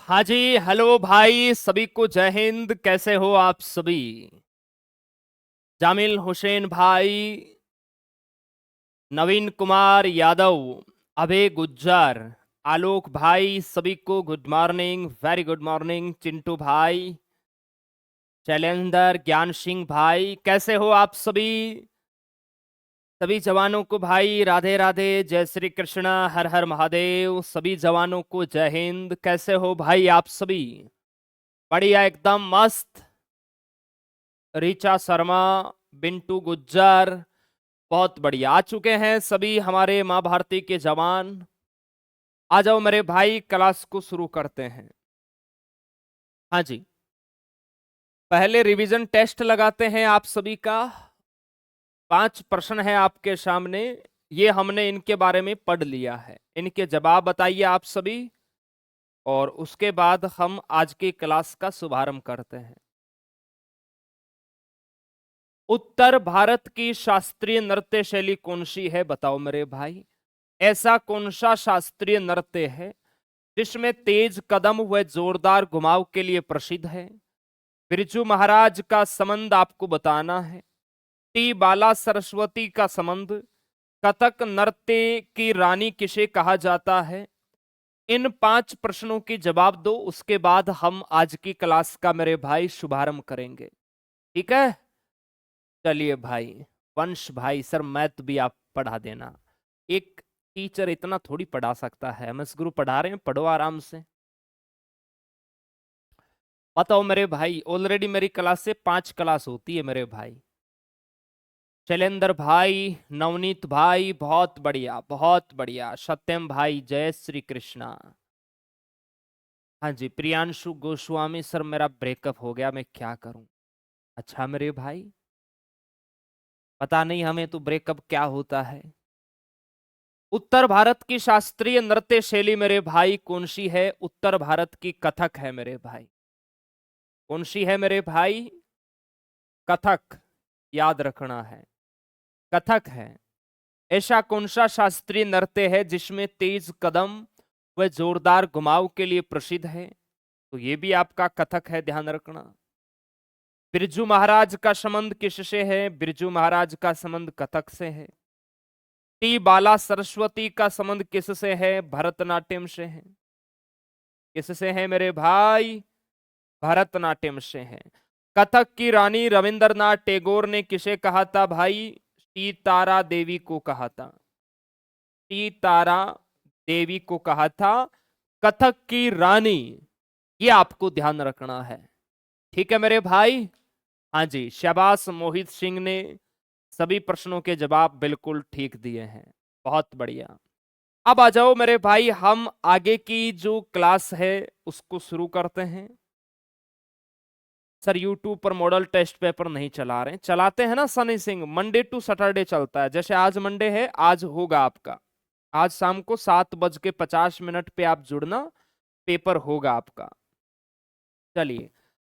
हाँ जी, हेलो भाई, सभी को जय हिंद। कैसे हो आप सभी? जामिल हुसैन भाई, नवीन कुमार यादव, अभय गुज्जर, आलोक भाई, सभी को good morning, very good morning. Chintu भाई, शैलेंद्र, ज्ञान सिंह भाई, कैसे हो आप सभी? सभी जवानों को भाई राधे राधे, जय श्री कृष्णा, हर हर महादेव। सभी जवानों को जय हिंद। कैसे हो भाई आप सभी? बढ़िया, एकदम मस्त। ऋचा शर्मा, बिंटू गुज्जर, बहुत बढ़िया। आ चुके हैं सभी हमारे माँ भारती के जवान। आ जाओ मेरे भाई, क्लास को शुरू करते हैं। हाँ जी, पहले रिवीजन टेस्ट लगाते हैं आप सभी का। 5 प्रश्न है आपके सामने। ये हमने इनके बारे में पढ़ लिया है, इनके जवाब बताइए आप सभी, और उसके बाद हम आज की क्लास का शुभारंभ करते हैं। उत्तर भारत की शास्त्रीय नृत्य शैली कौन सी है, बताओ मेरे भाई। ऐसा कौन सा शास्त्रीय नृत्य है जिसमें तेज कदम व जोरदार घुमाव के लिए प्रसिद्ध है? बिरजू महाराज का संबंध आपको बताना है। टी बाला सरस्वती का संबंध। कथक नृत्य की रानी किसे कहा जाता है? इन 5 प्रश्नों के जवाब दो, उसके बाद हम आज की क्लास का मेरे भाई शुभारंभ करेंगे। ठीक है, चलिए भाई। वंश भाई, सर मैथ भी आप पढ़ा देना। एक टीचर इतना थोड़ी पढ़ा सकता है। एमएस गुरु पढ़ा रहे हैं, पढ़ो आराम से। बताओ मेरे भाई, ऑलरेडी मेरी क्लास से 5 क्लास होती है मेरे भाई। शैलेंद्र भाई, नवनीत भाई, बहुत बढ़िया बहुत बढ़िया। सत्यम भाई, जय श्री कृष्णा। हाँ जी, प्रियांशु गोस्वामी, सर मेरा ब्रेकअप हो गया, मैं क्या करूं? अच्छा मेरे भाई, पता नहीं हमें तो ब्रेकअप क्या होता है। उत्तर भारत की शास्त्रीय नृत्य शैली मेरे भाई कौन सी है? उत्तर भारत की कथक है मेरे भाई। कौन सी है मेरे भाई? कथक, याद रखना है, कथक है। ऐसा कौन सा शास्त्रीय नृत्य है जिसमें तेज कदम व जोरदार घुमाव के लिए प्रसिद्ध है? तो ये भी आपका कथक है, ध्यान रखना। बिरजू महाराज का संबंध किससे है? बिरजू महाराज का संबंध कथक से है। टी बाला सरस्वती का संबंध किससे है? भरतनाट्यम से है। किससे है मेरे भाई? भरतनाट्यम से है। कथक की रानी रविंद्रनाथ टैगोर ने किसे कहा था भाई? सीतारा देवी को कहा था। सीतारा देवी को कहा था कथक की रानी। ये आपको ध्यान रखना है, ठीक है मेरे भाई। हाँ जी, शाबाश मोहित सिंह ने सभी प्रश्नों के जवाब बिल्कुल ठीक दिए हैं, बहुत बढ़िया। अब आ जाओ मेरे भाई, हम आगे की जो क्लास है उसको शुरू करते हैं। सर यूट्यूब पर मॉडल टेस्ट पेपर नहीं चला रहे हैं। चलाते हैं ना Sunny Singh, Monday to Saturday चलता है। जैसे आज मंडे है, आज होगा आपका। आज शाम को 7:50 पे आप जुड़ना, पेपर होगा आपका। चलिए,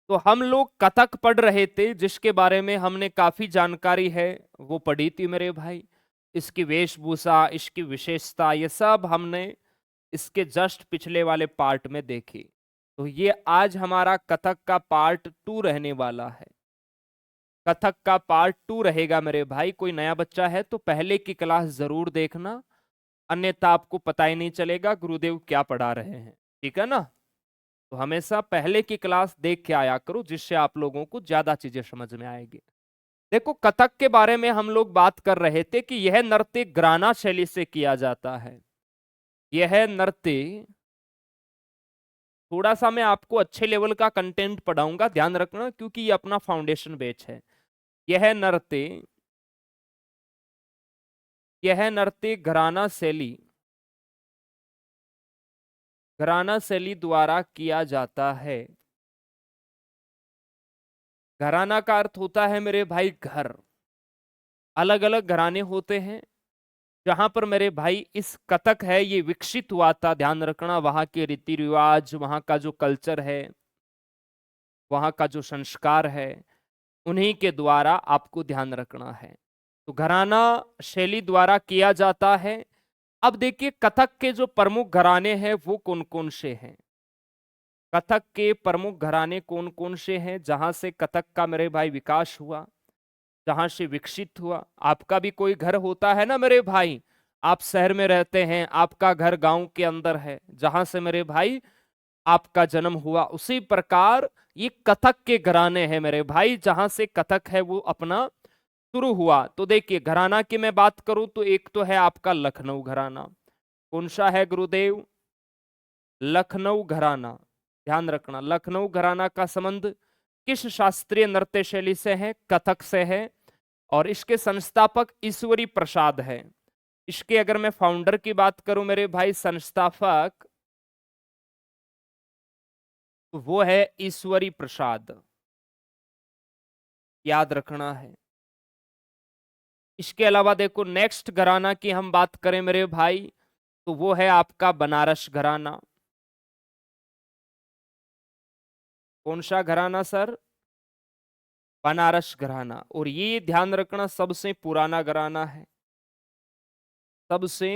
तो हम लोग कथक पढ़ रहे थे, जिसके बारे में हमने काफी जानकारी है वो पढ़ी थी मेरे भाई। इसकी वेशभूषा, इसकी विशेषता, ये सब हमने इसके जस्ट पिछले वाले पार्ट में देखी। तो ये आज हमारा कथक का पार्ट 2 रहने वाला है। कथक का पार्ट 2 रहेगा मेरे भाई। कोई नया बच्चा है तो पहले की क्लास जरूर देखना, अन्यथा आपको पता ही नहीं चलेगा गुरुदेव क्या पढ़ा रहे हैं। ठीक है ना? तो हमेशा पहले की क्लास देख के आया करो, जिससे आप लोगों को ज्यादा चीजें समझ में आएगी। देखो, कथक के बारे में हम लोग बात कर रहे थे कि यह नृत्य ग्राना शैली से किया जाता है। यह नृत्य, थोड़ा सा मैं आपको अच्छे लेवल का कंटेंट पढ़ाऊंगा, ध्यान रखना, क्योंकि ये अपना फाउंडेशन बैच है। यह नृत्य यह नृत्य घराना शैली द्वारा किया जाता है। घराना का अर्थ होता है मेरे भाई घर। अलग अलग घराने होते हैं, जहां पर मेरे भाई इस कथक है ये विकसित हुआ था। ध्यान रखना, वहां के रीति रिवाज, वहां का जो कल्चर है, वहां का जो संस्कार है, उन्हीं के द्वारा आपको ध्यान रखना है। तो घराना शैली द्वारा किया जाता है। अब देखिए, कथक के जो प्रमुख घराने हैं वो कौन कौन से हैं। कथक के प्रमुख घराने कौन कौन से हैं जहां से कथक का मेरे भाई विकास हुआ, जहां से विकसित हुआ। आपका भी कोई घर होता है ना मेरे भाई, आप शहर में रहते हैं, आपका घर गांव के अंदर है, जहां से मेरे भाई आपका जन्म हुआ, उसी प्रकार ये कथक के घराने हैं मेरे भाई, जहां से कथक है वो अपना शुरू हुआ। तो देखिए घराना की मैं बात करूं तो एक तो है आपका लखनऊ घराना। कौन सा है गुरुदेव? लखनऊ घराना। ध्यान रखना, लखनऊ घराना का संबंध किस शास्त्रीय नृत्य शैली से है? कथक से है। और इसके संस्थापक ईश्वरी प्रसाद है। इसके अगर मैं फाउंडर की बात करूं मेरे भाई, संस्थापक, तो वो है ईश्वरी प्रसाद, याद रखना है। इसके अलावा देखो नेक्स्ट घराना की हम बात करें मेरे भाई, तो वो है आपका बनारस घराना। कौन सा घराना सर? बनारस घराना। और ये ध्यान रखना सबसे पुराना घराना है, सबसे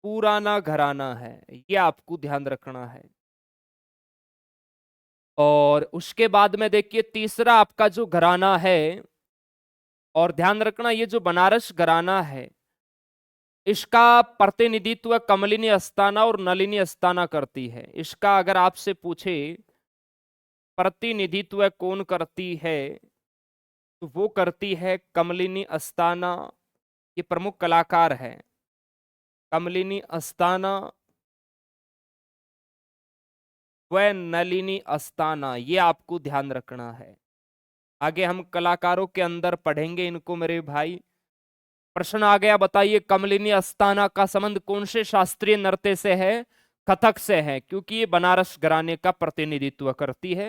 पुराना घराना है, ये आपको ध्यान रखना है। और उसके बाद में देखिए तीसरा आपका जो घराना है, और ध्यान रखना ये जो बनारस घराना है इसका प्रतिनिधित्व कमलिनी अस्थाना और नलिनी अस्थाना करती है। इसका अगर आपसे पूछे प्रतिनिधित्व कौन करती है, तो वो करती है कमलिनी अस्थाना, ये प्रमुख कलाकार है। कमलिनी अस्थाना व नलिनी अस्थाना, ये आपको ध्यान रखना है। आगे हम कलाकारों के अंदर पढ़ेंगे इनको मेरे भाई। प्रश्न आ गया, बताइए कमलिनी अस्थाना का संबंध कौन से शास्त्रीय नृत्य से है? कथक से है, क्योंकि ये बनारस घराने का प्रतिनिधित्व करती है।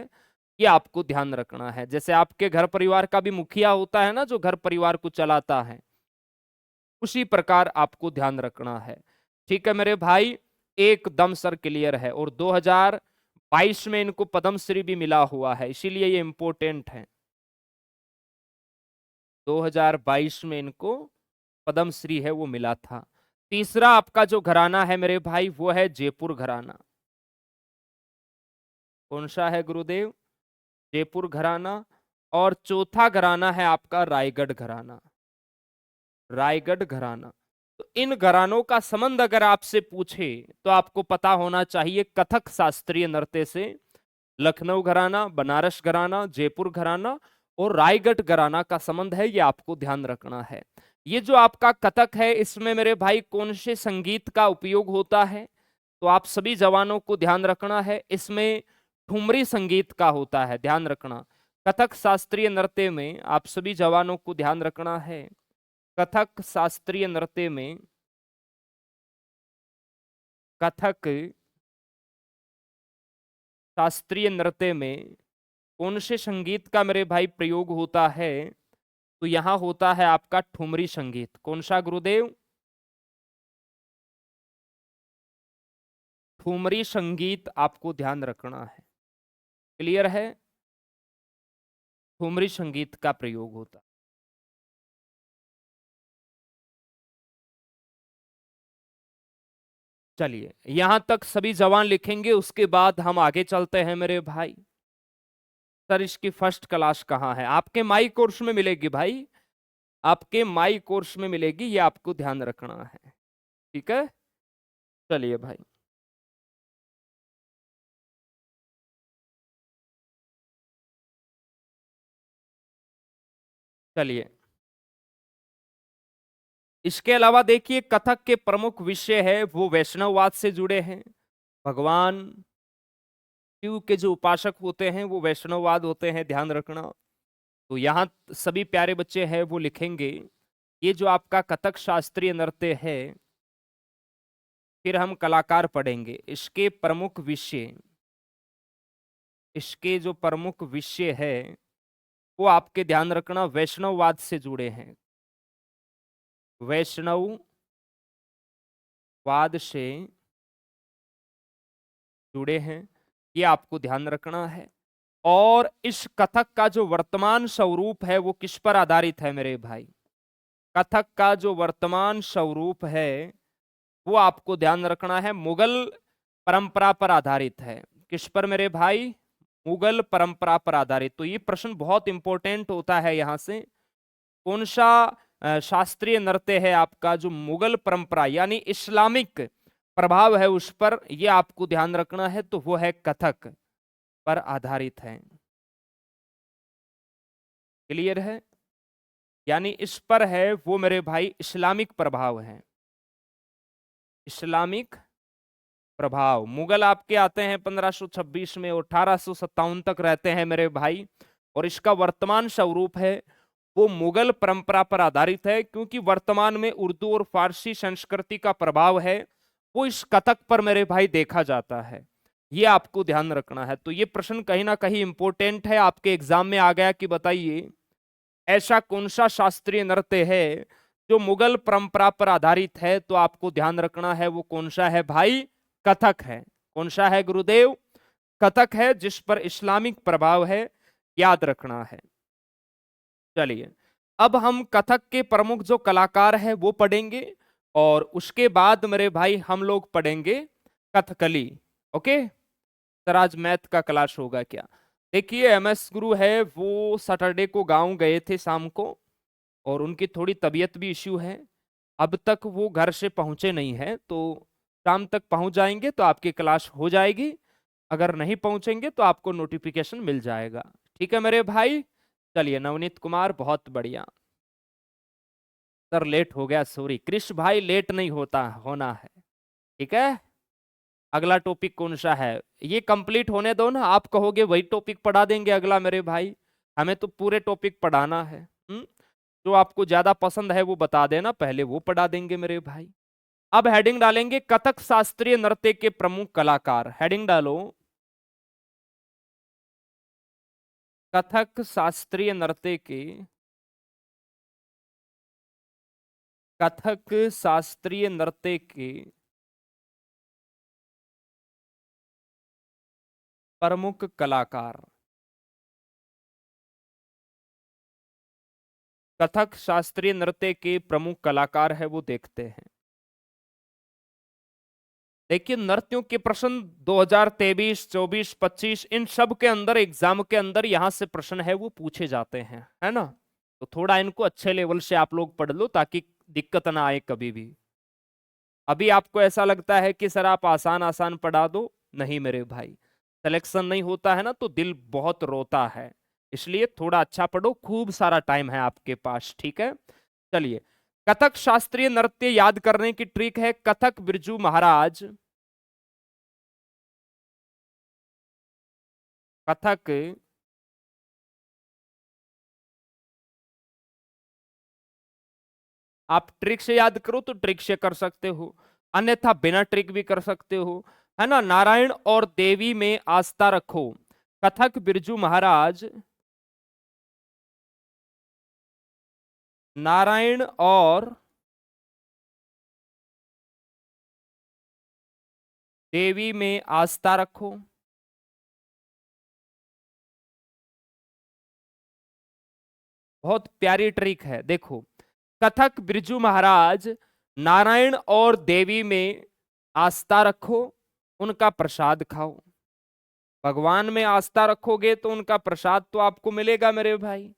ये आपको ध्यान रखना है। जैसे आपके घर परिवार का भी मुखिया होता है ना, जो घर परिवार को चलाता है, उसी प्रकार आपको ध्यान रखना है। ठीक है मेरे भाई, एकदम सर क्लियर है। और 2022 में इनको पद्मश्री भी मिला हुआ है, इसीलिए ये इंपॉर्टेंट है। 2022 में इनको पद्मश्री है वो मिला था। तीसरा आपका जो घराना है मेरे भाई वो है जयपुर घराना। कौन सा है गुरुदेव? जयपुर घराना। और चौथा घराना है आपका रायगढ़ घराना। रायगढ़ घराना। तो इन घरानों का संबंध अगर आपसे पूछे तो आपको पता होना चाहिए कथक शास्त्रीय नृत्य से। लखनऊ घराना, बनारस घराना, जयपुर घराना और रायगढ़ घराना का संबंध है, ये आपको ध्यान रखना है। ये जो आपका कथक है इसमें मेरे भाई कौन से संगीत का उपयोग होता है? तो आप सभी जवानों को ध्यान रखना है, इसमें ठुमरी संगीत का होता है, ध्यान रखना। कथक शास्त्रीय नृत्य में आप सभी जवानों को ध्यान रखना है, कथक शास्त्रीय नृत्य में, कथक शास्त्रीय नृत्य में कौन से संगीत का मेरे भाई प्रयोग होता है? तो यहां होता है आपका ठुमरी संगीत। कौन सा गुरुदेव? ठुमरी संगीत आपको ध्यान रखना है। क्लियर है? ठुमरी संगीत का प्रयोग होता है। चलिए यहां तक सभी जवान लिखेंगे, उसके बाद हम आगे चलते हैं मेरे भाई। सर इसकी फर्स्ट क्लास कहाँ है? आपके माई कोर्स में मिलेगी भाई, आपके माई कोर्स में मिलेगी, ये आपको ध्यान रखना है। ठीक है, चलिए भाई। चलिए इसके अलावा देखिए कथक के प्रमुख विषय है वो वैष्णववाद से जुड़े हैं। भगवान शिव के जो उपासक होते हैं वो वैष्णववाद होते हैं, ध्यान रखना। तो यहाँ सभी प्यारे बच्चे हैं वो लिखेंगे। ये जो आपका कथक शास्त्रीय नृत्य है, फिर हम कलाकार पढ़ेंगे। इसके प्रमुख विषय, इसके जो प्रमुख विषय है वो आपके ध्यान रखना वैष्णववाद से जुड़े हैं, वैष्णववाद से जुड़े हैं, ये आपको ध्यान रखना है। और इस कथक का जो वर्तमान स्वरूप है वो किस पर आधारित है मेरे भाई? कथक का जो वर्तमान स्वरूप है वो आपको ध्यान रखना है मुगल परंपरा पर आधारित है। किस पर मेरे भाई? मुगल परंपरा पर आधारित। तो ये प्रश्न बहुत इंपॉर्टेंट होता है यहां से। कौन सा शास्त्रीय नृत्य है आपका जो मुगल परंपरा यानी इस्लामिक प्रभाव है उस पर, ये आपको ध्यान रखना है। तो वो है कथक पर आधारित है। क्लियर है? यानी इस पर है वो मेरे भाई इस्लामिक प्रभाव है। इस्लामिक प्रभाव। मुगल आपके आते हैं 1526 में, 1857 तक रहते हैं मेरे भाई। और इसका वर्तमान स्वरूप है वो मुगल परंपरा पर आधारित है, क्योंकि वर्तमान में उर्दू और फारसी संस्कृति का प्रभाव है वो इस कथक पर मेरे भाई देखा जाता है। ये आपको ध्यान रखना है। तो ये प्रश्न कहीं ना कहीं इंपॉर्टेंट है, आपके एग्जाम में आ गया कि बताइए ऐसा कौन सा शास्त्रीय नृत्य है जो मुगल परंपरा पर आधारित है। तो आपको ध्यान रखना है वो कौन सा है भाई? कथक है। कौन सा है गुरुदेव? कथक है, जिस पर इस्लामिक प्रभाव है, याद रखना है। चलिए अब हम कथक के प्रमुख जो कलाकार है वो पढ़ेंगे, और उसके बाद मेरे भाई हम लोग पढ़ेंगे कथकली। ओके सर, आज मैथ का क्लास होगा क्या? देखिए एमएस गुरु है वो सैटरडे को गांव गए थे शाम को, और उनकी थोड़ी तबीयत भी इश्यू है। अब तक वो घर से पहुंचे नहीं है, तो शाम तक पहुंच जाएंगे तो आपकी क्लास हो जाएगी। अगर नहीं पहुंचेंगे तो आपको नोटिफिकेशन मिल जाएगा। ठीक है मेरे भाई? चलिए नवनीत कुमार, बहुत बढ़िया। सर लेट हो गया, सॉरी। कृष्ण भाई लेट नहीं होता होना है, ठीक है। अगला टॉपिक कौन सा है ये कंप्लीट होने दो ना, आप कहोगे वही टॉपिक पढ़ा देंगे अगला मेरे भाई। हमें तो पूरे टॉपिक पढ़ाना है। जो आपको ज्यादा पसंद है वो बता देना, पहले वो पढ़ा देंगे मेरे भाई। अब हेडिंग डालेंगे कथक शास्त्रीय नृत्य के प्रमुख कलाकार। हेडिंग डालो कथक शास्त्रीय नृत्य के, कथक शास्त्रीय नृत्य के प्रमुख कलाकार। कथक शास्त्रीय नृत्य के प्रमुख कलाकार है वो देखते हैं। देखिए नर्तकियों के प्रश्न 2023, 24, 25 इन सब के अंदर एग्जाम के अंदर यहां से प्रश्न है वो पूछे जाते हैं, है ना। तो थोड़ा इनको अच्छे लेवल से आप लोग पढ़ लो ताकि दिक्कत ना आए कभी भी। अभी आपको ऐसा लगता है कि सर आप आसान आसान पढ़ा दो, नहीं मेरे भाई, सिलेक्शन नहीं होता है ना तो दिल बहुत रोता है। इसलिए थोड़ा अच्छा पढ़ो, खूब सारा टाइम है आपके पास, ठीक है। चलिए कथक शास्त्रीय नृत्य याद करने की ट्रिक है कथक बिरजू महाराज। कथक आप ट्रिक से याद करो तो ट्रिक से कर सकते हो, अन्यथा बिना ट्रिक भी कर सकते हो, है ना। नारायण और देवी में आस्था रखो। कथक बिरजू महाराज नारायण और देवी में आस्था रखो। बहुत प्यारी ट्रिक है, देखो। कथक बिरजू महाराज नारायण और देवी में आस्था रखो, उनका प्रसाद खाओ। भगवान में आस्था रखोगे तो उनका प्रसाद तो आपको मिलेगा मेरे भाई,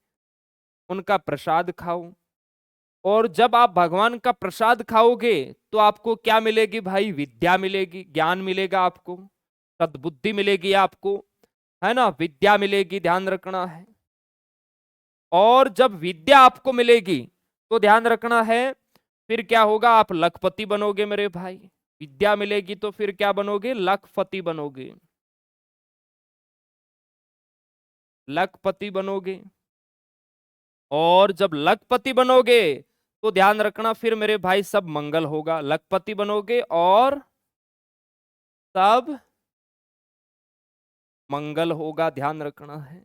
उनका प्रसाद खाओ। और जब आप भगवान का प्रसाद खाओगे तो आपको क्या मिलेगी भाई? विद्या मिलेगी, ज्ञान मिलेगा आपको, सद्बुद्धि मिलेगी आपको, है ना, विद्या मिलेगी, ध्यान रखना है। और जब विद्या आपको मिलेगी तो ध्यान रखना है फिर क्या होगा? आप लखपति बनोगे मेरे भाई। विद्या मिलेगी तो फिर क्या बनोगे? लखपति बनोगे, लखपति बनोगे। और जब लखपति बनोगे तो ध्यान रखना फिर मेरे भाई सब मंगल होगा। लखपति बनोगे और सब मंगल होगा, ध्यान रखना है।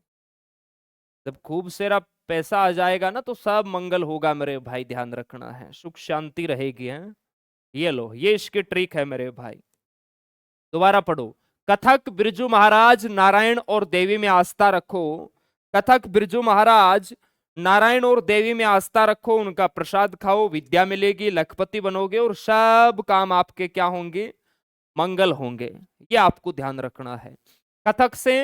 जब खूब सारा पैसा आ जाएगा ना तो सब मंगल होगा मेरे भाई, ध्यान रखना है, सुख शांति रहेगी है। ये लो, ये इसकी ट्रिक है मेरे भाई। दोबारा पढ़ो। कथक बिरजू महाराज नारायण और देवी में आस्था रखो। कथक बिरजू महाराज नारायण और देवी में आस्था रखो, उनका प्रसाद खाओ, विद्या मिलेगी, लखपति बनोगे और सब काम आपके क्या होंगे? मंगल होंगे। ये आपको ध्यान रखना है। कथक से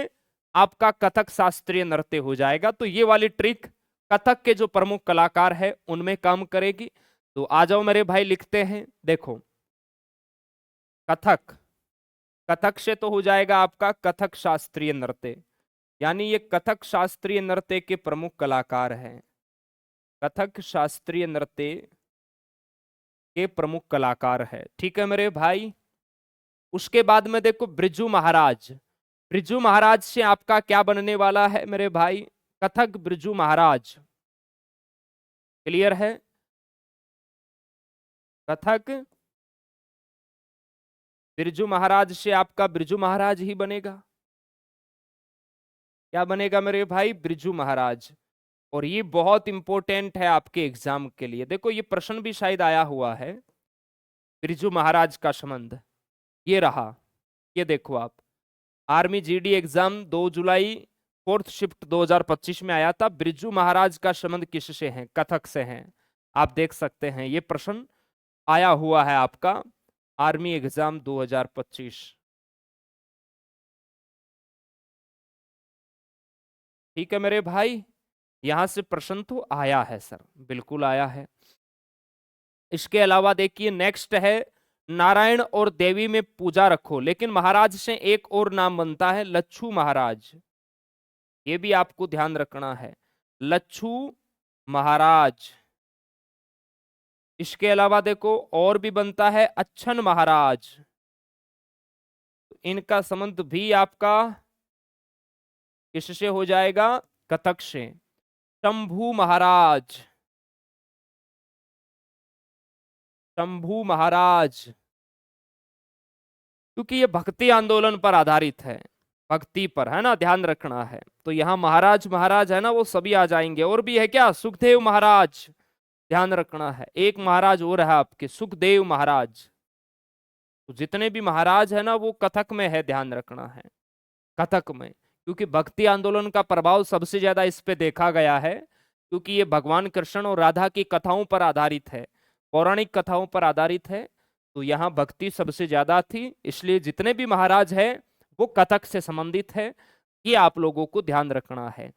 आपका कथक शास्त्रीय नृत्य हो जाएगा। तो ये वाली ट्रिक कथक के जो प्रमुख कलाकार है उनमें काम करेगी। तो आ जाओ मेरे भाई, लिखते हैं। देखो, कथक, कथक से तो हो जाएगा आपका कथक शास्त्रीय नृत्य, यानी ये कथक शास्त्रीय नृत्य के प्रमुख कलाकार हैं। कथक शास्त्रीय नृत्य के प्रमुख कलाकार है, ठीक है मेरे भाई। उसके बाद में देखो ब्रिजू महाराज। ब्रिजू महाराज से आपका क्या बनने वाला है मेरे भाई? कथक ब्रिजू महाराज। क्लियर है? कथक बिरजू महाराज से आपका ब्रिजू महाराज ही बनेगा। क्या बनेगा मेरे भाई? ब्रिजू महाराज। और ये बहुत इंपॉर्टेंट है आपके एग्जाम के लिए। देखो ये प्रश्न भी शायद आया हुआ है, ब्रिजू महाराज का संबंध ये रहा। ये देखो आप, आर्मी जीडी एग्जाम 2 जुलाई 4th शिफ्ट 2025 में आया था। ब्रिजू महाराज का संबंध किससे है? कथक से है। आप देख सकते हैं ये प्रश्न आया हुआ है आपका आर्मी एग्जाम 2025। ठीक है मेरे भाई, यहां से प्रश्न तो आया है सर, बिल्कुल आया है। इसके अलावा देखिए नेक्स्ट है नारायण और देवी में पूजा रखो, लेकिन महाराज से एक और नाम बनता है लच्छू महाराज। ये भी आपको ध्यान रखना है, लच्छू महाराज। इसके अलावा देखो और भी बनता है अच्छन महाराज। इनका संबंध भी आपका किससे हो जाएगा? कथक से। शंभू महाराज, शंभू महाराज, क्योंकि ये भक्ति आंदोलन पर आधारित है, भक्ति पर है ना, ध्यान रखना है। तो यहाँ महाराज महाराज है ना, वो सभी आ जाएंगे। और भी है क्या? सुखदेव महाराज, ध्यान रखना है। एक महाराज और है आपके, सुखदेव महाराज। तो जितने भी महाराज है ना वो कथक में है, ध्यान रखना है, कथक में। क्योंकि भक्ति आंदोलन का प्रभाव सबसे ज्यादा इस पे देखा गया है, क्योंकि ये भगवान कृष्ण और राधा की कथाओं पर आधारित है, पौराणिक कथाओं पर आधारित है। तो यहाँ भक्ति सबसे ज्यादा थी, इसलिए जितने भी महाराज है वो कथक से संबंधित है। ये आप लोगों को ध्यान रखना है।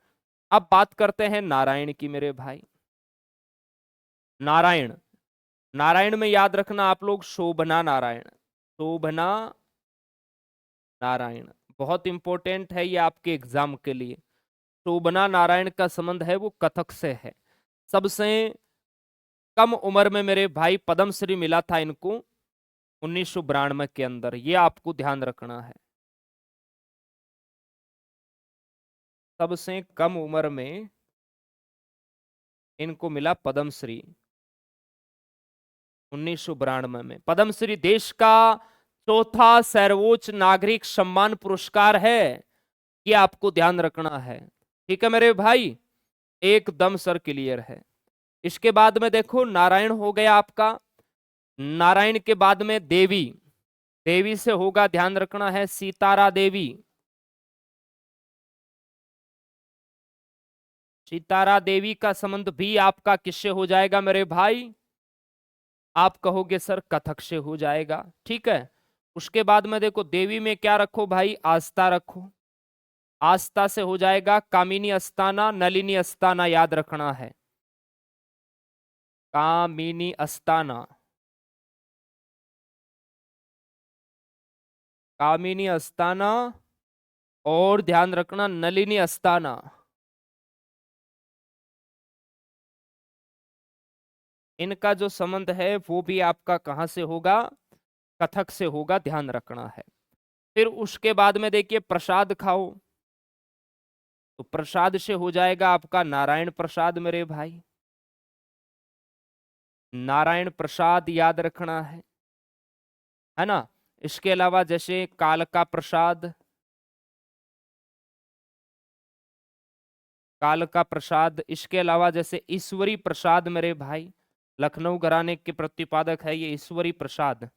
अब बात करते हैं नारायण की मेरे भाई। नारायण, नारायण में याद रखना आप लोग शोभना नारायण, शोभना नारायण बहुत इंपॉर्टेंट है ये आपके एग्जाम के लिए। शोभना नारायण का संबंध है वो कथक से है। सबसे कम उम्र में मेरे भाई पद्मश्री मिला था इनको 1992 के अंदर, ये आपको ध्यान रखना है। सबसे कम उम्र में इनको मिला पद्मश्री 1992 में। पद्मश्री देश का चौथा सर्वोच्च नागरिक सम्मान पुरस्कार है, ये आपको ध्यान रखना है। ठीक है मेरे भाई, एकदम सर क्लियर है। इसके बाद में देखो नारायण हो गया आपका, नारायण के बाद में देवी, देवी से होगा, ध्यान रखना है, सीतारा देवी। सीतारा देवी का संबंध भी आपका किससे हो जाएगा मेरे भाई? आप कहोगे सर कथक से हो जाएगा, ठीक है। उसके बाद में देखो देवी में क्या रखो भाई? आस्था रखो। आस्था से हो जाएगा कामिनी अस्ताना, नलिनी अस्ताना, याद रखना है, कामिनी अस्ताना, कामिनी अस्ताना, और ध्यान रखना नलिनी अस्ताना। इनका जो संबंध है वो भी आपका कहां से होगा? कथक से होगा, ध्यान रखना है। फिर उसके बाद में देखिए प्रसाद खाओ, तो प्रसाद से हो जाएगा आपका नारायण प्रसाद मेरे भाई, नारायण प्रसाद याद रखना है ना। इसके अलावा जैसे कालका प्रसाद, कालका प्रसाद। इसके अलावा जैसे ईश्वरी प्रसाद मेरे भाई, लखनऊ घराने के प्रतिपादक है ये ईश्वरी प्रसाद।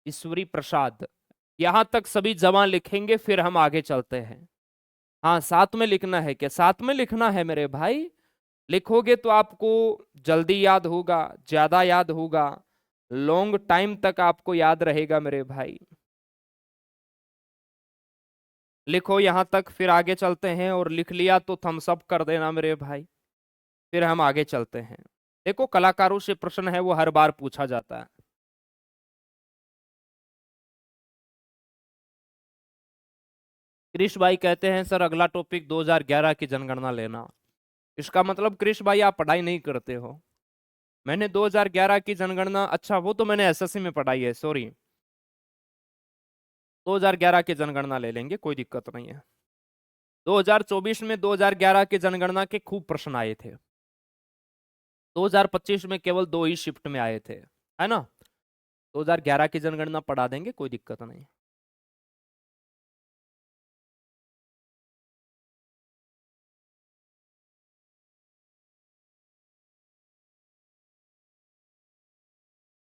ईश्वरी प्रसाद, यहां तक सभी जमा लिखेंगे, फिर हम आगे चलते हैं। हाँ साथ में लिखना है क्या? साथ में लिखना है मेरे भाई, लिखोगे तो आपको जल्दी याद होगा, ज्यादा याद होगा, लॉन्ग टाइम तक आपको याद रहेगा मेरे भाई। लिखो यहां तक, फिर आगे चलते हैं, और लिख लिया तो थम्स अप कर देना मेरे भाई, फिर हम आगे चलते हैं। देखो कलाकारों से प्रश्न है वो हर बार पूछा जाता है। कृष भाई कहते हैं सर अगला टॉपिक 2011 की जनगणना लेना। इसका मतलब कृष भाई आप पढ़ाई नहीं करते हो। मैंने 2011 की जनगणना, अच्छा वो तो मैंने एसएससी में पढ़ाई है, सॉरी। 2011 की जनगणना ले लेंगे, कोई दिक्कत नहीं है। 2024 में 2011 की जनगणना के खूब प्रश्न आए थे। 2025 में केवल 2 ही शिफ्ट में आए थे, है ना। 2011 की जनगणना पढ़ा देंगे, कोई दिक्कत नहीं।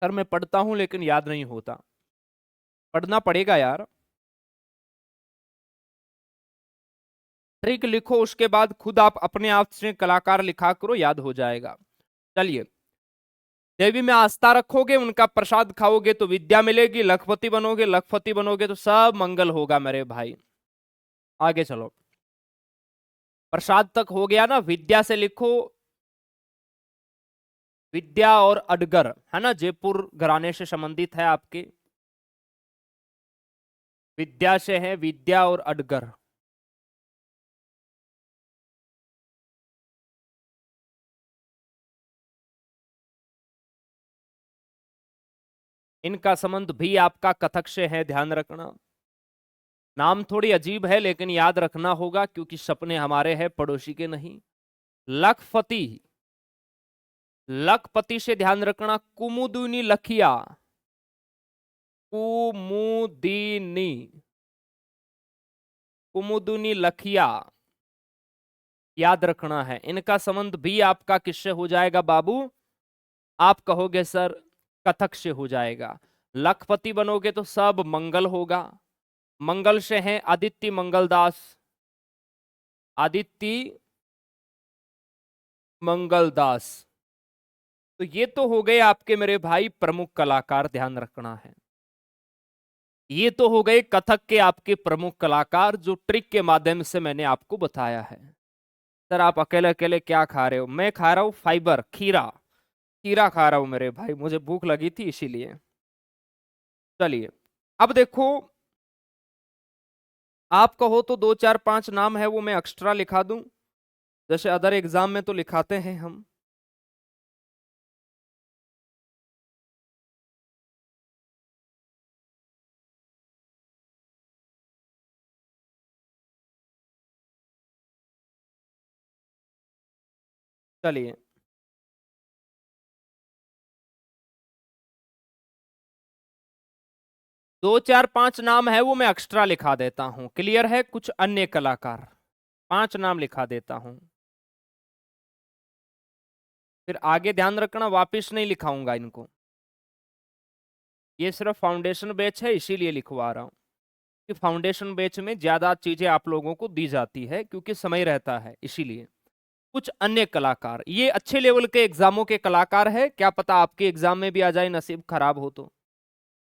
सर मैं पढ़ता हूं लेकिन याद नहीं होता, पढ़ना पड़ेगा यार। ट्रिक लिखो, उसके बाद खुद आप अपने आप से कलाकार लिखा करो, याद हो जाएगा। चलिए, देवी में आस्था रखोगे, उनका प्रसाद खाओगे तो विद्या मिलेगी, लखपति बनोगे, लखपति बनोगे तो सब मंगल होगा मेरे भाई। आगे चलो, प्रसाद तक हो गया ना। विद्या से लिखो, विद्या और अडगर, है ना, जयपुर घराने से संबंधित है आपके। विद्या से है, विद्या और अडगर। इनका संबंध भी आपका कथक से है, ध्यान रखना। नाम थोड़ी अजीब है लेकिन याद रखना होगा, क्योंकि सपने हमारे हैं, पड़ोसी के नहीं। लखपति, लखपति से ध्यान रखना, कुमुदिनी लखिया, कुमुदिनी, कुमुदिनी लखिया, याद रखना है। इनका संबंध भी आपका किससे हो जाएगा बाबू? आप कहोगे सर कथक से हो जाएगा। लखपति बनोगे तो सब मंगल होगा। मंगल से हैं आदित्य मंगलदास, आदित्य मंगलदास। तो ये तो हो गए आपके मेरे भाई प्रमुख कलाकार, ध्यान रखना है। ये तो हो गए कथक के आपके प्रमुख कलाकार, जो ट्रिक के माध्यम से मैंने आपको बताया है। सर आप अकेले अकेले क्या खा रहे हो? मैं खा रहा हूं फाइबर, खीरा, खीरा खा रहा हूं मेरे भाई, मुझे भूख लगी थी इसीलिए। चलिए, अब देखो, आप कहो तो 2 4 5 नाम है वो मैं एक्स्ट्रा लिखा दूं, जैसे अदर एग्जाम में तो लिखाते हैं हम। चलिए, 2 4 5 नाम है वो मैं एक्स्ट्रा लिखा देता हूं, क्लियर है? कुछ अन्य कलाकार 5 नाम लिखा देता हूं, फिर आगे ध्यान रखना वापिस नहीं लिखाऊंगा इनको। ये सिर्फ फाउंडेशन बैच है इसीलिए लिखवा रहा हूं, कि फाउंडेशन बैच में ज्यादा चीजें आप लोगों को दी जाती है क्योंकि समय रहता है, इसीलिए। कुछ अन्य कलाकार, ये अच्छे लेवल के एग्जामों के कलाकार है, क्या पता आपके एग्जाम में भी आ जाए, नसीब खराब हो तो।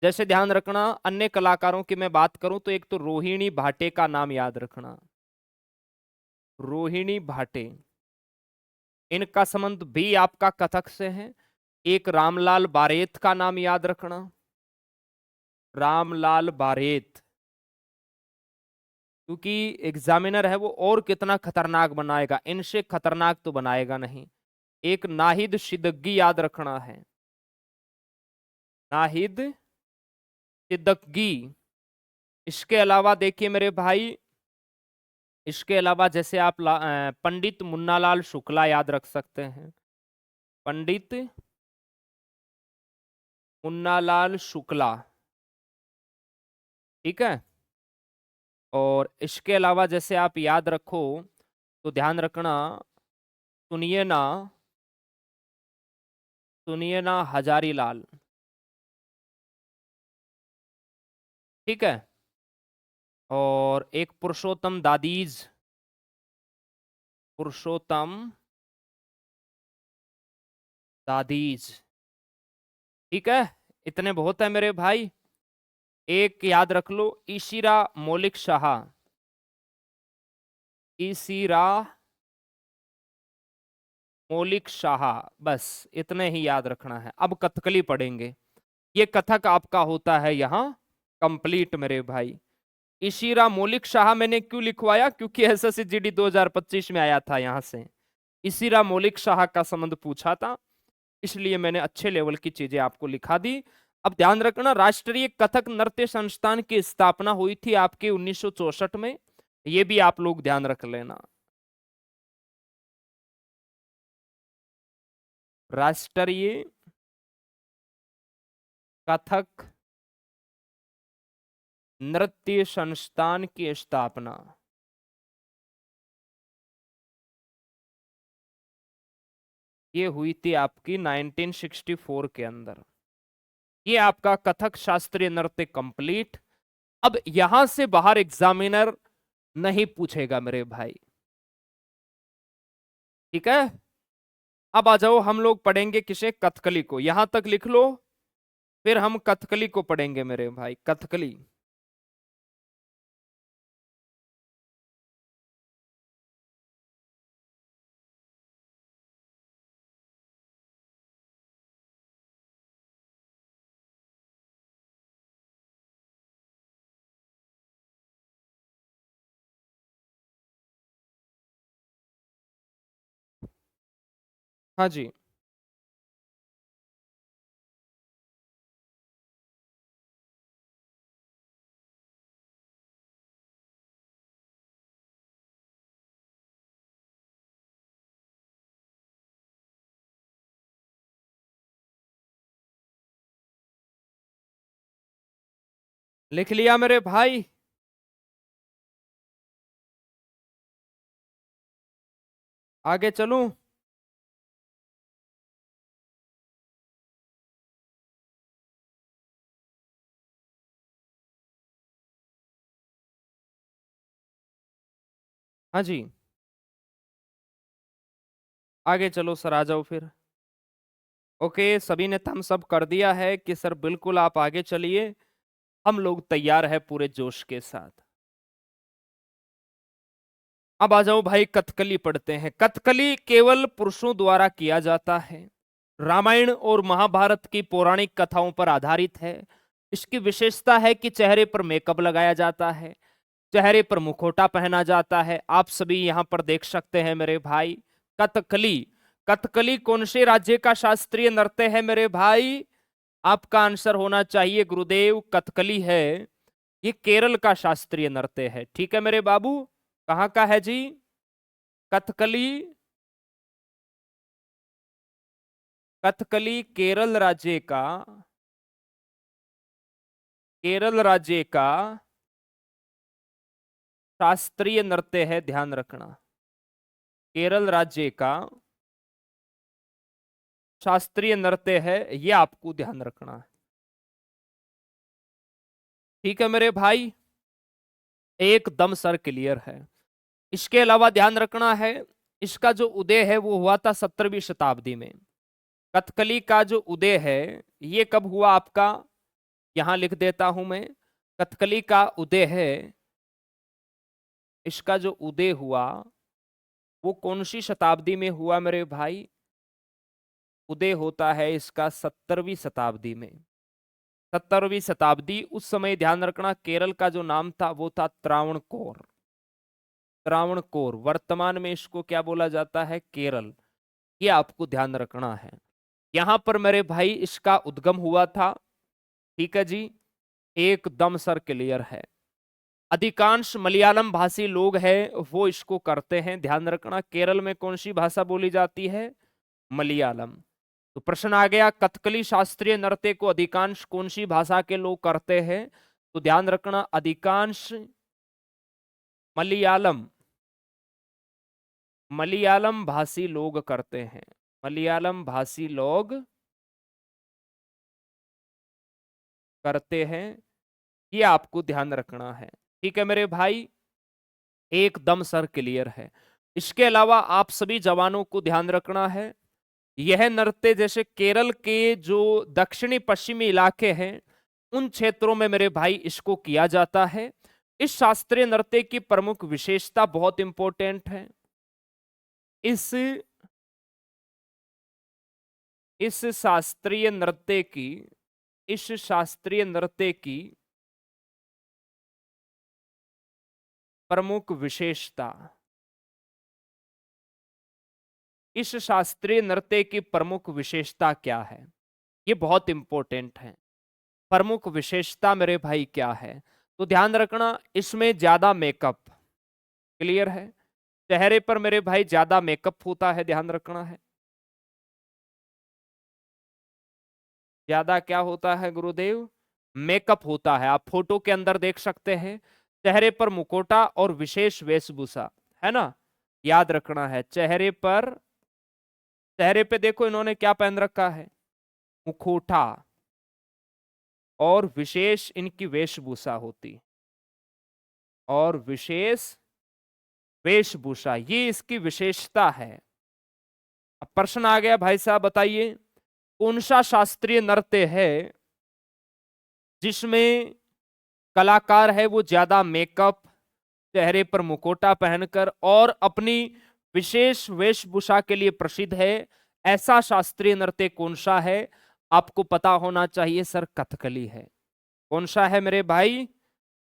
जैसे ध्यान रखना, अन्य कलाकारों की मैं बात करूं तो एक तो रोहिणी भाटे का नाम याद रखना, रोहिणी भाटे। इनका संबंध भी आपका कथक से है। एक रामलाल बारेत का नाम याद रखना, रामलाल बारेत, क्योंकि एग्जामिनर है वो और कितना खतरनाक बनाएगा, इनसे खतरनाक तो बनाएगा नहीं। एक नाहिद सिद्दीकी याद रखना है, नाहिद सिद्दीकी। इसके अलावा देखिए मेरे भाई, इसके अलावा जैसे आप पंडित मुन्नालाल शुक्ला याद रख सकते हैं, पंडित मुन्नालाल शुक्ला, ठीक है। और इसके अलावा जैसे आप याद रखो तो ध्यान रखना, सुनिए ना, सुनिए ना हजारी लाल, ठीक है। और एक पुरुषोत्तम दादीज, पुरुषोत्तम दादीज। ठीक है, इतने बहुत है मेरे भाई। एक याद रख लो, इशिरा मौलिक शाह। इशिरा मौलिक शाह, बस इतने ही याद रखना है। अब कथकली पढ़ेंगे। ये कथक आपका होता है यहाँ कंप्लीट मेरे भाई। इशिरा मौलिक शाह मैंने क्यों लिखवाया, क्योंकि एसएससी 2025 में आया था यहाँ से। इशिरा मौलिक शाह का संबंध पूछा था, इसलिए मैंने अच्छे लेवल की चीजें आपको लिखा दी। अब ध्यान रखना, राष्ट्रीय कथक नृत्य संस्थान की स्थापना हुई थी आपके 1964 में। ये भी आप लोग ध्यान रख लेना। राष्ट्रीय कथक नृत्य संस्थान की स्थापना ये हुई थी आपकी 1964 के अंदर। ये आपका कथक शास्त्रीय नृत्य कंप्लीट। अब यहां से बाहर एग्जामिनर नहीं पूछेगा मेरे भाई, ठीक है। अब आ जाओ, हम लोग पढ़ेंगे किसे, कथकली को। यहां तक लिख लो, फिर हम कथकली को पढ़ेंगे मेरे भाई, कथकली। हाँ जी, लिख लिया मेरे भाई। आगे चलूं? हाँ जी, आगे चलो सर, आ जाओ फिर। ओके, सभी ने थम्स अप कर दिया है कि सर बिल्कुल आप आगे चलिए, हम लोग तैयार है पूरे जोश के साथ। अब आ जाओ भाई, कथकली पढ़ते हैं। कथकली केवल पुरुषों द्वारा किया जाता है, रामायण और महाभारत की पौराणिक कथाओं पर आधारित है। इसकी विशेषता है कि चेहरे पर मेकअप लगाया जाता है, चेहरे पर मुखौटा पहना जाता है। आप सभी यहां पर देख सकते हैं मेरे भाई। कथकली, कथकली कौन से राज्य का शास्त्रीय नृत्य है मेरे भाई? आपका आंसर होना चाहिए गुरुदेव, कथकली है, ये केरल का शास्त्रीय नृत्य है। ठीक है मेरे बाबू, कहाँ का है जी कथकली? कथकली केरल राज्य का शास्त्रीय नृत्य है, ध्यान रखना। केरल राज्य का शास्त्रीय नृत्य है, ये आपको ध्यान रखना है। ठीक है मेरे भाई, एकदम सर क्लियर है। इसके अलावा ध्यान रखना है, इसका जो उदय है वो हुआ था 17वीं शताब्दी में। कथकली का जो उदय है ये कब हुआ आपका, यहां लिख देता हूं मैं। कथकली का उदय है, इसका जो उदय हुआ वो कौन सी शताब्दी में हुआ मेरे भाई? उदय होता है इसका 17वीं शताब्दी में। 17वीं शताब्दी, उस समय ध्यान रखना केरल का जो नाम था वो था त्रावणकोर। त्रावणकोर, वर्तमान में इसको क्या बोला जाता है? केरल। ये आपको ध्यान रखना है। यहां पर मेरे भाई इसका उद्गम हुआ था। ठीक है जी, एकदम सर क्लियर है। अधिकांश मलयालम भाषी लोग हैं वो इसको करते हैं, ध्यान रखना। केरल में कौन सी भाषा बोली जाती है? मलयालम। तो प्रश्न आ गया, कथकली शास्त्रीय नृत्य को अधिकांश कौन सी भाषा के लोग करते हैं? तो ध्यान रखना, अधिकांश मलयालम मलयालम भाषी लोग करते हैं। मलयालम भाषी लोग करते हैं, ये आपको ध्यान रखना है। ठीक है मेरे भाई, एकदम सर क्लियर है। इसके अलावा आप सभी जवानों को ध्यान रखना है, यह नृत्य जैसे केरल के जो दक्षिणी पश्चिमी इलाके हैं उन क्षेत्रों में मेरे भाई इसको किया जाता है। इस शास्त्रीय नृत्य की प्रमुख विशेषता बहुत इंपॉर्टेंट है। इस इस शास्त्रीय नृत्य की इस शास्त्रीय नृत्य की प्रमुख विशेषता इस शास्त्रीय नृत्य की प्रमुख विशेषता क्या है? ये बहुत इंपॉर्टेंट है। प्रमुख विशेषता मेरे भाई क्या है? तो ध्यान रखना, इसमें ज्यादा मेकअप, क्लियर है? चेहरे पर मेरे भाई ज्यादा मेकअप होता है, ध्यान रखना है। ज्यादा क्या होता है गुरुदेव? मेकअप होता है। आप फोटो के अंदर देख सकते हैं, चेहरे पर मुखौटा और विशेष वेशभूषा, है ना? याद रखना है, चेहरे पे देखो इन्होंने क्या पहन रखा है, मुखौटा, और विशेष इनकी वेशभूषा होती, और विशेष वेशभूषा, ये इसकी विशेषता है। अब प्रश्न आ गया, भाई साहब बताइए कौन सा शास्त्रीय नृत्य है जिसमें कलाकार है वो ज्यादा मेकअप, चेहरे पर मुखौटा पहनकर और अपनी विशेष वेशभूषा के लिए प्रसिद्ध है? ऐसा शास्त्रीय नृत्य कौन सा है? आपको पता होना चाहिए सर, कथकली है। कौन सा है मेरे भाई?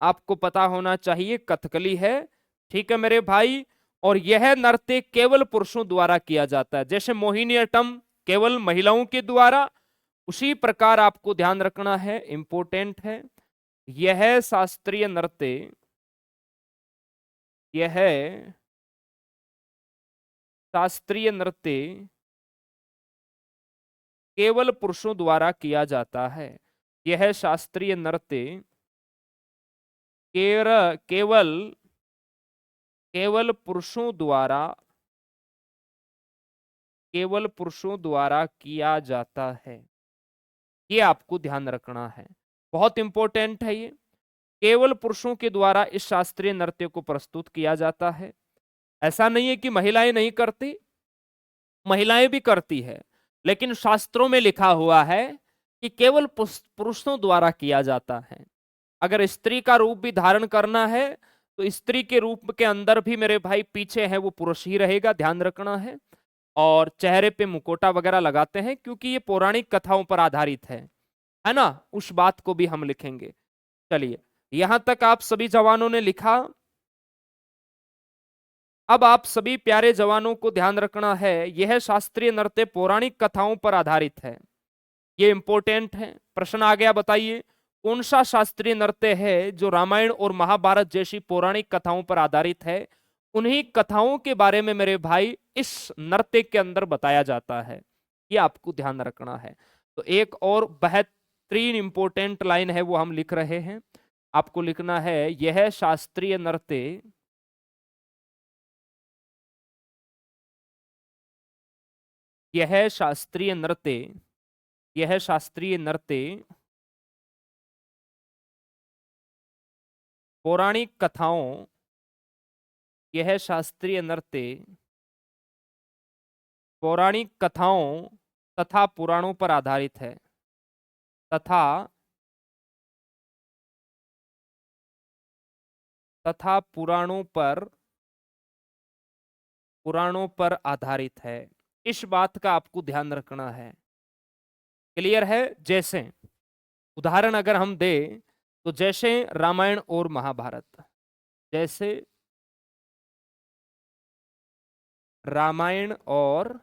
आपको पता होना चाहिए, कथकली है। ठीक है मेरे भाई। और यह नृत्य केवल पुरुषों द्वारा किया जाता है, जैसे मोहिनीअट्टम केवल महिलाओं के द्वारा, उसी प्रकार आपको ध्यान रखना है, इंपॉर्टेंट है, यह शास्त्रीय नृत्य यह शास्त्रीय नृत्य केवल पुरुषों द्वारा किया जाता है। यह शास्त्रीय नृत्य केवल केवल पुरुषों द्वारा केवल पुरुषों द्वारा किया जाता है। ये आपको ध्यान रखना है, बहुत इंपॉर्टेंट है ये। केवल पुरुषों के द्वारा इस शास्त्रीय नृत्य को प्रस्तुत किया जाता है। ऐसा नहीं है कि महिलाएं नहीं करती, महिलाएं भी करती है, लेकिन शास्त्रों में लिखा हुआ है कि केवल पुरुषों द्वारा किया जाता है। अगर स्त्री का रूप भी धारण करना है तो स्त्री के रूप के अंदर भी मेरे भाई पीछे है वो पुरुष ही रहेगा, ध्यान रखना है। और चेहरे पे मुकोटा वगैरह लगाते हैं क्योंकि ये पौराणिक कथाओं पर आधारित है ना? उस बात को भी हम लिखेंगे। चलिए, यहां तक आप सभी जवानों ने लिखा। अब आप सभी प्यारे जवानों को ध्यान रखना है, यह शास्त्रीय नृत्य पौराणिक कथाओं पर आधारित है। ये इंपॉर्टेंट है। प्रश्न आ गया, बताइए कौन सा शास्त्रीय नृत्य है जो रामायण और महाभारत जैसी पौराणिक कथाओं पर आधारित है? उन्हीं कथाओं के बारे में मेरे भाई इस नृत्य के अंदर बताया जाता है, ये आपको ध्यान रखना है। तो एक और बेहतरीन इंपॉर्टेंट लाइन है वो हम लिख रहे हैं, आपको लिखना है, यह शास्त्रीय नृत्य यह शास्त्रीय नृत्य यह शास्त्रीय नृत्य पौराणिक कथाओं यह शास्त्रीय नृत्य पौराणिक कथाओं तथा पुराणों पर आधारित है, तथा तथा पुराणों पर आधारित है। इस बात का आपको ध्यान रखना है, क्लियर है? जैसे उदाहरण अगर हम दें तो जैसे रामायण और महाभारत, जैसे रामायण और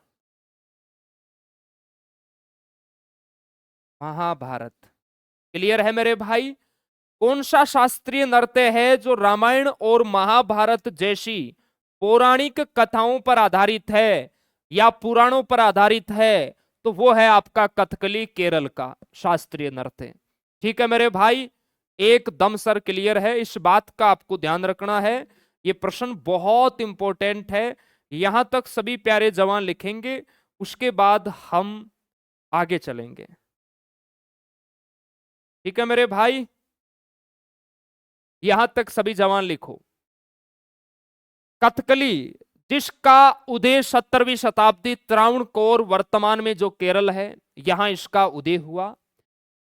महाभारत, क्लियर है मेरे भाई? कौन सा शास्त्रीय नृत्य है जो रामायण और महाभारत जैसी पौराणिक कथाओं पर आधारित है या पुराणों पर आधारित है? तो वो है आपका कथकली, केरल का शास्त्रीय नृत्य। ठीक है मेरे भाई, एकदम सर क्लियर है, इस बात का आपको ध्यान रखना है। ये प्रश्न बहुत इंपॉर्टेंट है, यहां तक सभी प्यारे जवान लिखेंगे, उसके बाद हम आगे चलेंगे। ठीक है मेरे भाई, यहां तक सभी जवान लिखो। कथकली जिसका उदय 17वीं शताब्दी त्रावणकोर वर्तमान में जो केरल है यहां इसका उदय हुआ।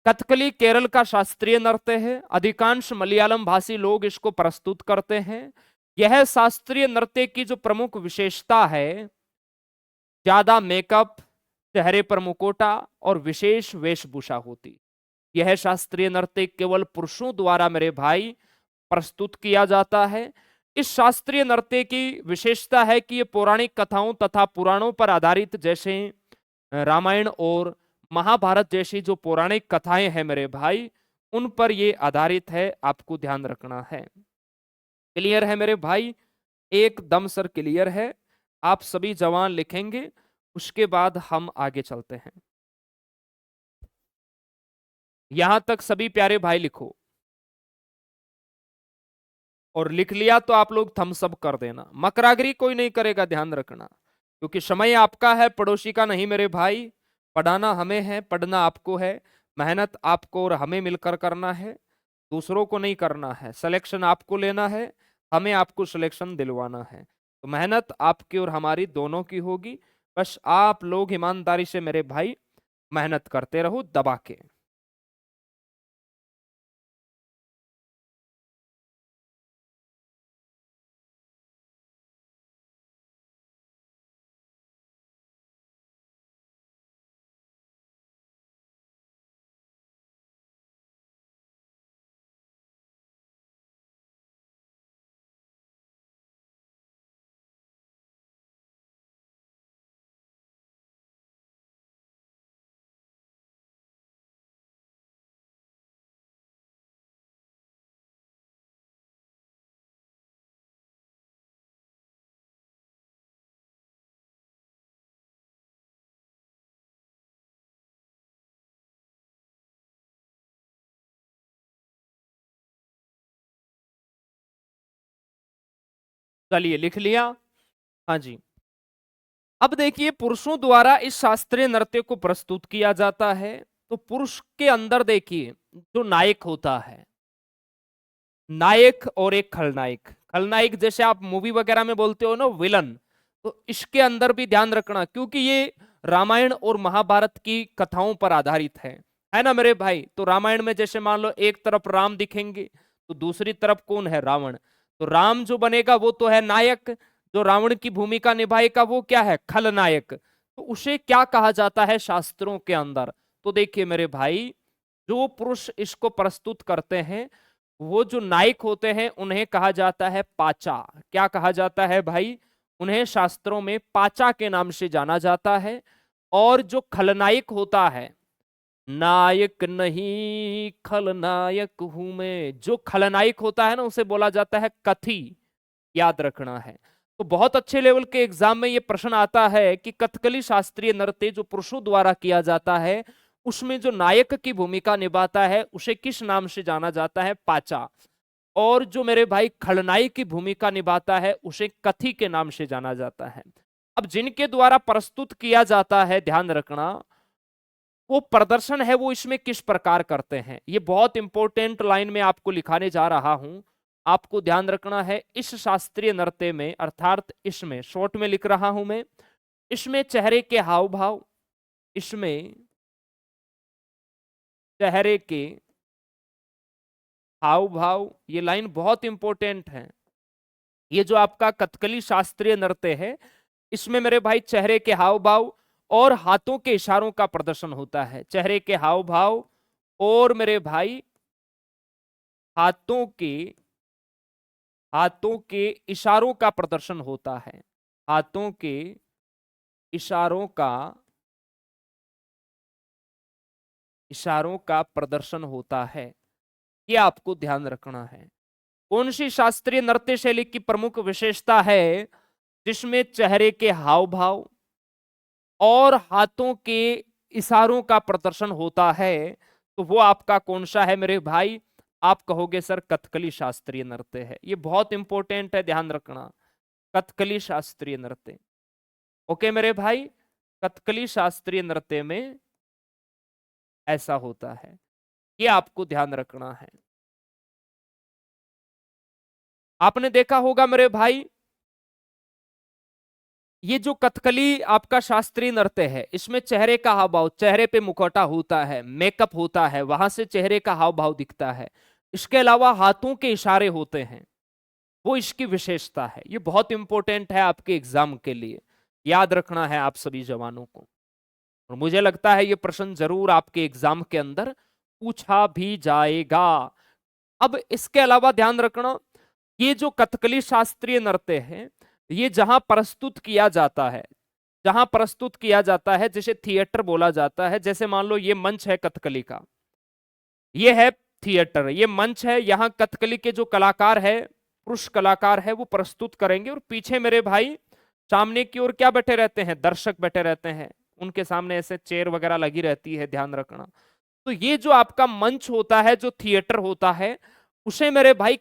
कथकली केरल का शास्त्रीय नृत्य है, अधिकांश मलयालम भाषी लोग इसको प्रस्तुत करते हैं। यह शास्त्रीय नृत्य की जो प्रमुख विशेषता है, ज्यादा मेकअप, चेहरे पर मुकोटा और विशेष वेशभूषा होती। यह शास्त्रीय नृत्य केवल पुरुषों द्वारा मेरे भाई प्रस्तुत किया जाता है। इस शास्त्रीय नृत्य की विशेषता है कि ये पौराणिक कथाओं तथा पुराणों पर आधारित, जैसे रामायण और महाभारत जैसी जो पौराणिक कथाएं हैं मेरे भाई, उन पर ये आधारित है। आपको ध्यान रखना है। क्लियर है मेरे भाई? एकदम सर क्लियर है। आप सभी जवान लिखेंगे, उसके बाद हम आगे चलते हैं। यहां तक सभी प्यारे भाई लिखो, और लिख लिया तो आप लोग थम्स अप कर देना। मकरागरी कोई नहीं करेगा, ध्यान रखना, क्योंकि समय आपका है, पड़ोसी का नहीं मेरे भाई। पढ़ाना हमें है, पढ़ना आपको है। मेहनत आपको और हमें मिलकर करना है, दूसरों को नहीं करना है। सिलेक्शन आपको लेना है, हमें आपको सिलेक्शन दिलवाना है। तो मेहनत आपकी और हमारी दोनों की होगी। बस आप लोग ईमानदारी से मेरे भाई मेहनत करते रहो दबा के। चलिए लिख लिया। हाँ जी। अब देखिए, पुरुषों द्वारा इस शास्त्रीय नृत्य को प्रस्तुत किया जाता है। तो पुरुष के अंदर देखिए, जो नायक होता है, नायक और एक खलनायक। खलनायक जैसे आप मूवी वगैरह में बोलते हो ना, विलन, तो इसके अंदर भी ध्यान रखना, क्योंकि ये रामायण और महाभारत की कथाओं पर आधारित है ना मेरे भाई। तो रामायण में जैसे मान लो एक तरफ राम दिखेंगे, तो दूसरी तरफ कौन है? रावण। तो राम जो बनेगा वो तो है नायक, जो रावण की भूमिका निभाएगा वो क्या है? खलनायक। तो उसे क्या कहा जाता है शास्त्रों के अंदर? तो देखिए मेरे भाई, जो पुरुष इसको प्रस्तुत करते हैं, वो जो नायक होते हैं उन्हें कहा जाता है पाचा। क्या कहा जाता है भाई? उन्हें शास्त्रों में पाचा के नाम से जाना जाता है। और जो खलनायक होता है, नायक नहीं खलनायक हूं मैं, जो खलनायक होता है ना, उसे बोला जाता है कथी। याद रखना है। तो बहुत अच्छे लेवल के एग्जाम में ये प्रश्न आता है कि कथकली शास्त्रीय नृत्य जो पुरुषों द्वारा किया जाता है, उसमें जो नायक की भूमिका निभाता है उसे किस नाम से जाना जाता है? पाचा। और जो मेरे भाई खलनायक की भूमिका निभाता है उसे कथी के नाम से जाना जाता है। अब जिनके द्वारा प्रस्तुत किया जाता है, ध्यान रखना, वो प्रदर्शन है वो इसमें किस प्रकार करते हैं, ये बहुत इंपॉर्टेंट लाइन में आपको लिखाने जा रहा हूं। आपको ध्यान रखना है, इस शास्त्रीय नृत्य में, अर्थात इसमें, शॉर्ट में लिख रहा हूं मैं, इसमें चेहरे के हाव भाव, इसमें चेहरे के हाव भाव, ये लाइन बहुत इंपॉर्टेंट है। ये जो आपका कथकली शास्त्रीय नृत्य है, इसमें मेरे भाई चेहरे के हाव भाव और हाथों के इशारों का प्रदर्शन होता है। चेहरे के हाव भाव और मेरे भाई हाथों के इशारों का प्रदर्शन होता है। हाथों के इशारों का प्रदर्शन होता है। ये आपको ध्यान रखना है। कौन सी शास्त्रीय नृत्य शैली की प्रमुख विशेषता है जिसमें चेहरे के हाव भाव और हाथों के इशारों का प्रदर्शन होता है? तो वो आपका कौन सा है मेरे भाई? आप कहोगे सर कथकली शास्त्रीय नृत्य है। ये बहुत इंपॉर्टेंट है, ध्यान रखना। कथकली शास्त्रीय नृत्य, ओके मेरे भाई, कथकली शास्त्रीय नृत्य में ऐसा होता है। ये आपको ध्यान रखना है। आपने देखा होगा मेरे भाई, ये जो कथकली आपका शास्त्रीय नृत्य है, इसमें चेहरे का हाव भाव, चेहरे पे मुखौटा होता है, मेकअप होता है, वहां से चेहरे का हाव भाव दिखता है। इसके अलावा हाथों के इशारे होते हैं, वो इसकी विशेषता है। ये बहुत इंपॉर्टेंट है आपके एग्जाम के लिए, याद रखना है आप सभी जवानों को। और मुझे लगता है ये प्रश्न जरूर आपके एग्जाम के अंदर पूछा भी जाएगा। अब इसके अलावा ध्यान रखना, ये जो कथकली शास्त्रीय नृत्य है, ये जहां प्रस्तुत किया जाता है, जहां प्रस्तुत किया जाता है जिसे थिएटर बोला जाता है। जैसे मान लो ये मंच है कथकली का, ये है थिएटर, ये मंच है। यहां कथकली के जो कलाकार है, पुरुष कलाकार है, वो प्रस्तुत करेंगे। और पीछे मेरे भाई सामने की ओर क्या बैठे रहते हैं, दर्शक बैठे रहते हैं। उनके सामने ऐसे चेयर वगैरह लगी रहती है, ध्यान रखना। तो ये जो आपका मंच होता है, जो थिएटर होता है, उसे मेरे भाई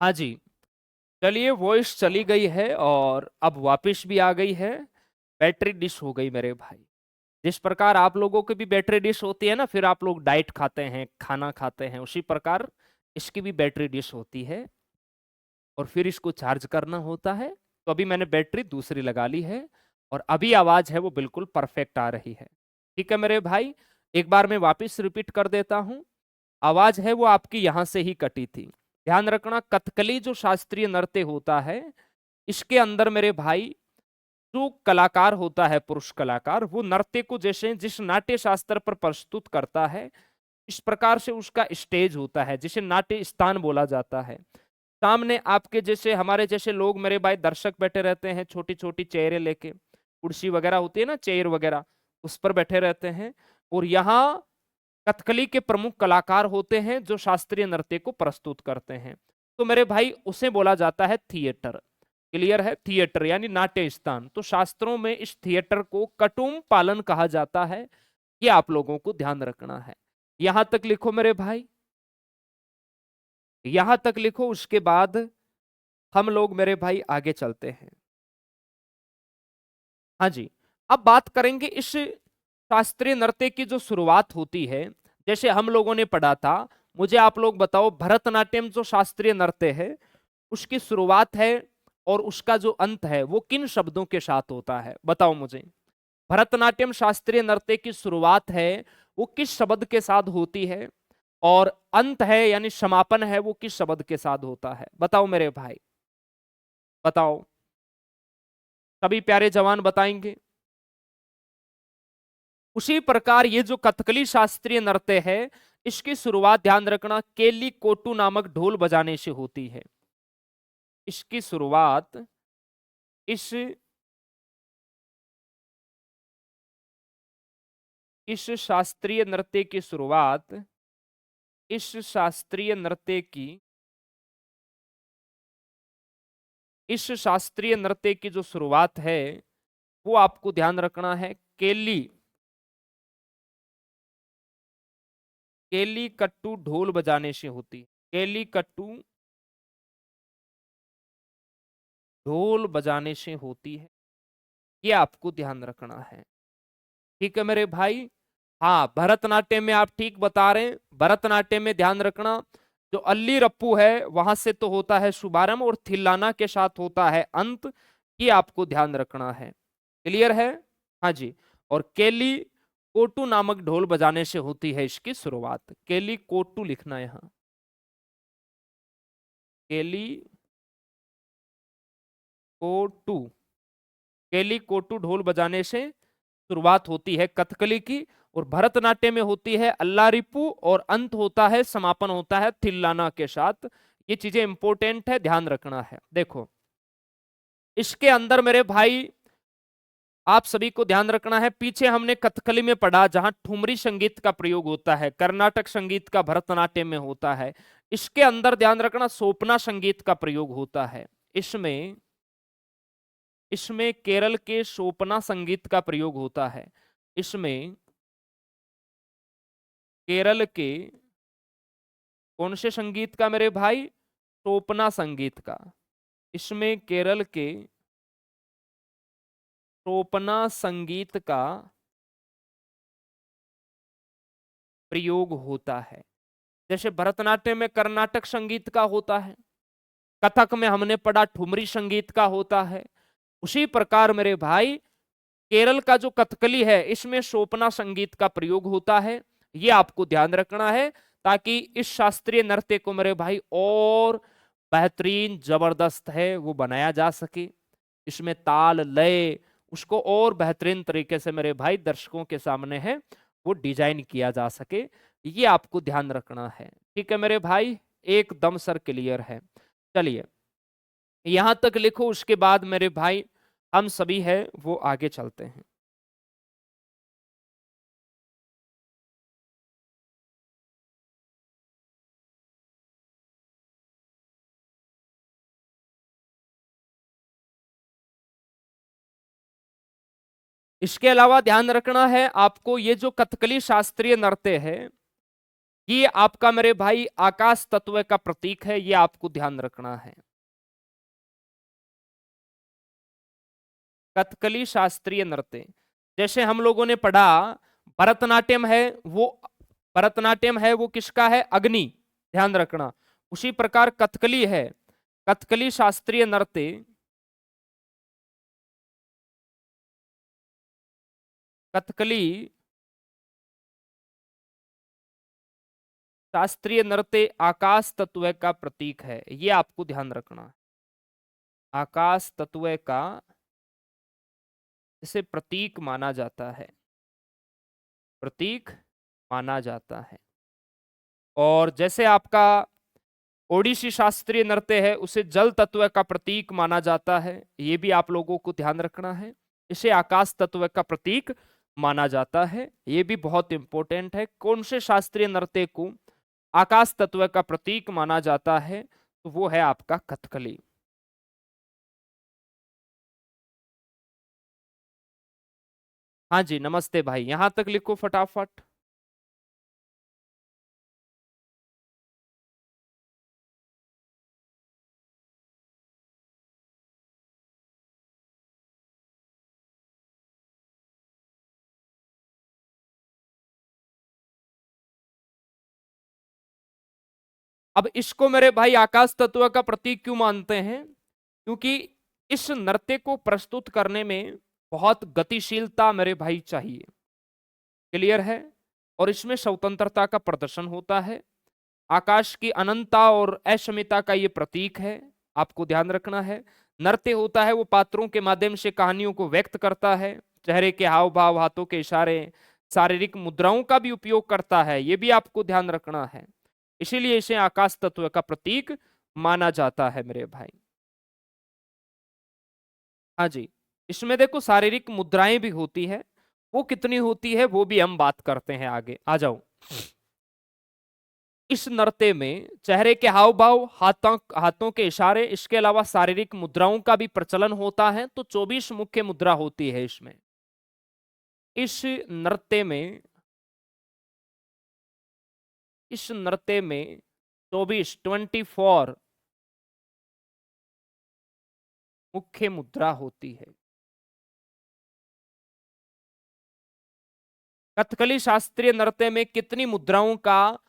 हाँ जी, चलिए वॉइस चली गई है और अब वापस भी आ गई है। बैटरी डिश हो गई मेरे भाई। जिस प्रकार आप लोगों की भी बैटरी डिश होती है ना, फिर आप लोग डाइट खाते हैं, खाना खाते हैं, उसी प्रकार इसकी भी बैटरी डिश होती है और फिर इसको चार्ज करना होता है। तो अभी मैंने बैटरी दूसरी लगा ली है और अभी आवाज है वो बिल्कुल परफेक्ट आ रही है। ठीक है मेरे भाई, एक बार मैं वापस रिपीट कर देता हूं। आवाज है वो आपकी यहां से ही कटी थी। ध्यान रखना, कथकली जो शास्त्रीय नृत्य होता है, इसके अंदर मेरे भाई जो कलाकार होता है, पुरुष कलाकार, वो नृत्य को जैसे जिस नाट्य शास्त्र पर प्रस्तुत करता है, इस प्रकार से उसका स्टेज होता है जिसे नाट्य स्थान बोला जाता है। सामने आपके जैसे हमारे जैसे लोग मेरे भाई दर्शक बैठे रहते हैं, छोटी छोटी चेयरें लेके, कुर्सी वगैरह होती है ना, चेयर वगैरह, उस पर बैठे रहते हैं। और यहाँ कथकली के प्रमुख कलाकार होते हैं जो शास्त्रीय नृत्य को प्रस्तुत करते हैं। तो मेरे भाई उसे बोला जाता है थिएटर। क्लियर है, थिएटर यानी नाट्य स्थान। तो शास्त्रों में इस थिएटर को कटुम पालन कहा जाता है। ये आप लोगों को ध्यान रखना है। यहां तक लिखो मेरे भाई, यहां तक लिखो। उसके बाद हम लोग मेरे भाई आगे चलते हैं। हाँ जी, अब बात करेंगे इस शास्त्रीय नृत्य की जो शुरुआत होती है। जैसे हम लोगों ने पढ़ा था, मुझे आप लोग बताओ, भरतनाट्यम जो शास्त्रीय नृत्य है, उसकी शुरुआत है और उसका जो अंत है वो किन शब्दों के साथ होता है, बताओ मुझे। भरतनाट्यम शास्त्रीय नृत्य की शुरुआत है वो किस शब्द के साथ होती है, और अंत है यानी समापन है वो किस शब्द के साथ होता है, बताओ मेरे भाई, बताओ। सभी प्यारे जवान बताएंगे। उसी प्रकार ये जो कथकली शास्त्रीय नृत्य है, इसकी शुरुआत ध्यान रखना केली कोटू नामक ढोल बजाने से होती है। इसकी शुरुआत इस शास्त्रीय नृत्य की शुरुआत इस शास्त्रीय नृत्य की इस शास्त्रीय नृत्य की जो शुरुआत है वो आपको ध्यान रखना है केली केली कट्टू ढोल बजाने से होती है। केली कट्टू ढोल बजाने से होती है, ये आपको ध्यान रखना है। ठीक है मेरे भाई। हाँ, भरतनाट्यम में आप ठीक बता रहे हैं। भरतनाट्यम में ध्यान रखना, जो अल्ली रप्पू है वहां से तो होता है शुभारंभ और थिल्लाना के साथ होता है अंत। ये आपको ध्यान रखना है। क्लियर है? हाँ जी। और केली कोटू नामक ढोल बजाने से होती है इसकी शुरुआत। केली कोटू लिखना है यहाँ। केली कोटू। केली कोटू ढोल बजाने से शुरुआत होती है कथकली की। और भरतनाट्यम में होती है अल्लारिपू और अंत होता है, समापन होता है थिल्लाना के साथ। ये चीजें इंपॉर्टेंट है, ध्यान रखना है। देखो इसके अंदर मेरे भाई आप सभी को ध्यान रखना है, पीछे हमने कथकली में पढ़ा जहां ठुमरी संगीत का प्रयोग होता है, कर्नाटक संगीत का भरतनाट्यम में होता है। इसके अंदर ध्यान रखना सोपना संगीत का प्रयोग होता है। इसमें इसमें केरल के सोपना संगीत का प्रयोग होता है। इसमें केरल के कौन से संगीत का मेरे भाई? सोपना संगीत का। इसमें केरल के सोपना संगीत का प्रयोग होता है। जैसे भरतनाट्यम में कर्नाटक संगीत का होता है, कथक में हमने पढ़ा ठुमरी संगीत का होता है। उसी प्रकार मेरे भाई केरल का जो कथकली है इसमें सोपना संगीत का प्रयोग होता है। ये आपको ध्यान रखना है ताकि इस शास्त्रीय नृत्य को मेरे भाई और बेहतरीन जबरदस्त है वो बनाया जा सके। इसमें ताल लय उसको और बेहतरीन तरीके से मेरे भाई दर्शकों के सामने है वो डिजाइन किया जा सके। ये आपको ध्यान रखना है। ठीक है मेरे भाई, एकदम सर क्लियर है। चलिए यहां तक लिखो, उसके बाद मेरे भाई हम सभी है वो आगे चलते हैं। इसके अलावा ध्यान रखना है आपको, ये जो कथकली शास्त्रीय नृत्य है ये आपका मेरे भाई आकाश तत्व का प्रतीक है। ये आपको ध्यान रखना है। कथकली शास्त्रीय नृत्य जैसे हम लोगों ने पढ़ा भरतनाट्यम है वो, भरतनाट्यम है वो किसका है? अग्नि। ध्यान रखना। उसी प्रकार कथकली है, कथकली शास्त्रीय नृत्य, कथकली शास्त्रीय नृत्य आकाश तत्व का प्रतीक है। ये आपको ध्यान रखना है। आकाश तत्व का इसे प्रतीक माना जाता है, प्रतीक माना जाता है। और जैसे आपका ओडिसी शास्त्रीय नृत्य है उसे जल तत्व का प्रतीक माना जाता है। ये भी आप लोगों को ध्यान रखना है। इसे आकाश तत्व का प्रतीक माना जाता है। ये भी बहुत इंपॉर्टेंट है। कौन से शास्त्रीय नृत्य को आकाश तत्व का प्रतीक माना जाता है? तो वो है आपका कथकली। हाँ जी, नमस्ते भाई, यहां तक लिखो फटाफट। अब इसको मेरे भाई आकाश तत्व का प्रतीक क्यों मानते हैं? क्योंकि इस नृत्य को प्रस्तुत करने में बहुत गतिशीलता मेरे भाई चाहिए। क्लियर है? और इसमें स्वतंत्रता का प्रदर्शन होता है। आकाश की अनंतता और असीमितता का ये प्रतीक है। आपको ध्यान रखना है। नृत्य होता है वो पात्रों के माध्यम से कहानियों को व्यक्त करता है। चेहरे के हाव भाव, हाथों के इशारे, शारीरिक मुद्राओं का भी उपयोग करता है। ये भी आपको ध्यान रखना है। इसीलिए इसे आकाश तत्व का प्रतीक माना जाता है मेरे भाई। हाँ जी। इसमें देखो शारीरिक मुद्राएं भी होती है, वो कितनी होती है वो भी हम बात करते हैं आगे। आ जाओ। इस नृत्य में चेहरे के हाव भाव, हाथों हाथों के इशारे, इसके अलावा शारीरिक मुद्राओं का भी प्रचलन होता है। तो 24 मुख्य मुद्रा होती है इसमें। इस नृत्य में इस नृत्य में 24 मुख्य मुद्रा होती है। कथकली शास्त्रीय नृत्य में कितनी मुद्राओं का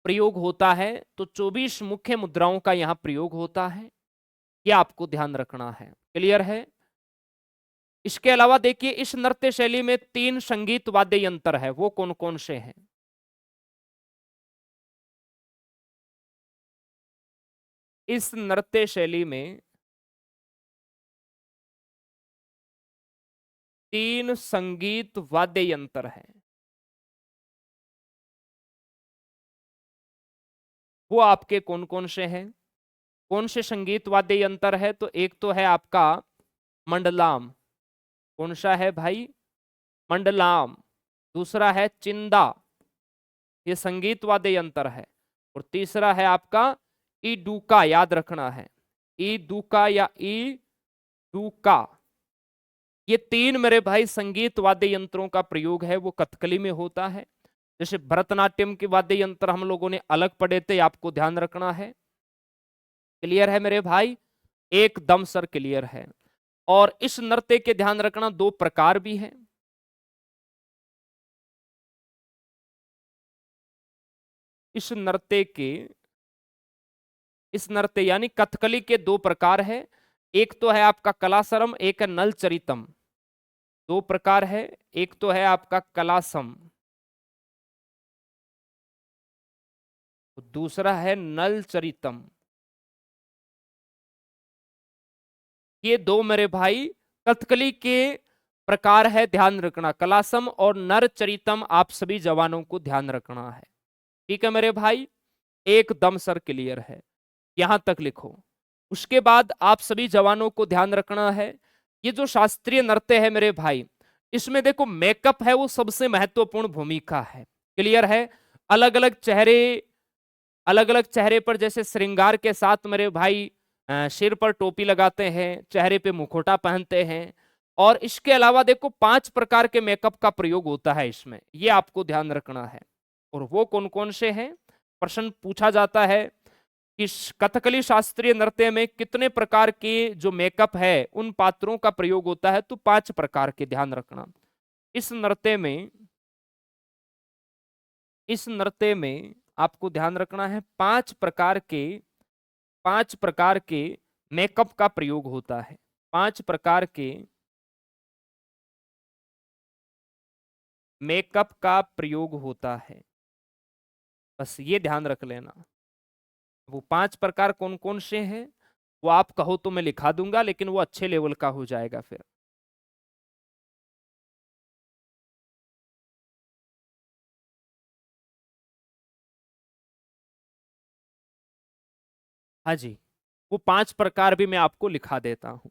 प्रयोग होता है? तो 24 मुख्य मुद्राओं का यहां प्रयोग होता है, यह आपको ध्यान रखना है। क्लियर है? इसके अलावा देखिए, इस नृत्य शैली में 3 संगीत वाद्य यंत्र है, वो कौन कौन से हैं? इस नृत्य शैली में 3 संगीत वाद्य यंत्र हैं। वो आपके कौन कौन से हैं? कौन से संगीत वाद्य यंत्र है? तो एक तो है आपका मंडलाम। कौन सा है भाई? मंडलाम। दूसरा है चिंदा, ये संगीत वाद्य यंत्र है। और तीसरा है आपका ईडुका, याद रखना है, ईडुका या ईडुका। ये 3 मेरे भाई संगीत वाद्य यंत्रों का प्रयोग है, वो कथकली में होता है। जैसे भरतनाट्यम के वाद्य यंत्र हम लोगों ने अलग पढ़े थे, आपको ध्यान रखना है। क्लियर है मेरे भाई? एकदम सर क्लियर है। और इस नृत्य के ध्यान रखना 2 प्रकार भी हैं। इस नृत्य यानी कथकली के 2 प्रकार है। एक तो है आपका कलासरम, एक है नल चरितम। 2 प्रकार है, एक तो है आपका कलासम, दूसरा है नल चरितम। ये 2 मेरे भाई कथकली के प्रकार है, ध्यान रखना। कलासम और नर चरितम आप सभी जवानों को ध्यान रखना है। ठीक है मेरे भाई? एकदम सर क्लियर है, यहां तक लिखो। उसके बाद आप सभी जवानों को ध्यान रखना है, ये जो शास्त्रीय नृत्य है मेरे भाई, इसमें देखो मेकअप है वो सबसे महत्वपूर्ण भूमिका है। क्लियर है? अलग अलग चेहरे पर जैसे श्रृंगार के साथ मेरे भाई सिर पर टोपी लगाते हैं, चेहरे पे मुखोटा पहनते हैं। और इसके अलावा देखो 5 प्रकार के मेकअप का प्रयोग होता है इसमें, ये आपको ध्यान रखना है। और वो कौन कौन से हैं? प्रश्न पूछा जाता है कि कथकली शास्त्रीय नृत्य में कितने प्रकार के जो मेकअप है उन पात्रों का प्रयोग होता है? तो 5 प्रकार के, ध्यान रखना। इस नृत्य में इस नृत्य में आपको ध्यान रखना है 5 प्रकार के मेकअप का प्रयोग होता है। 5 प्रकार के मेकअप का प्रयोग होता है, बस ये ध्यान रख लेना। वो 5 प्रकार कौन कौन से हैं वो आप कहो तो मैं लिखा दूंगा, लेकिन वो अच्छे लेवल का हो जाएगा फिर। हाँ जी, वो 5 प्रकार भी मैं आपको लिखा देता हूं।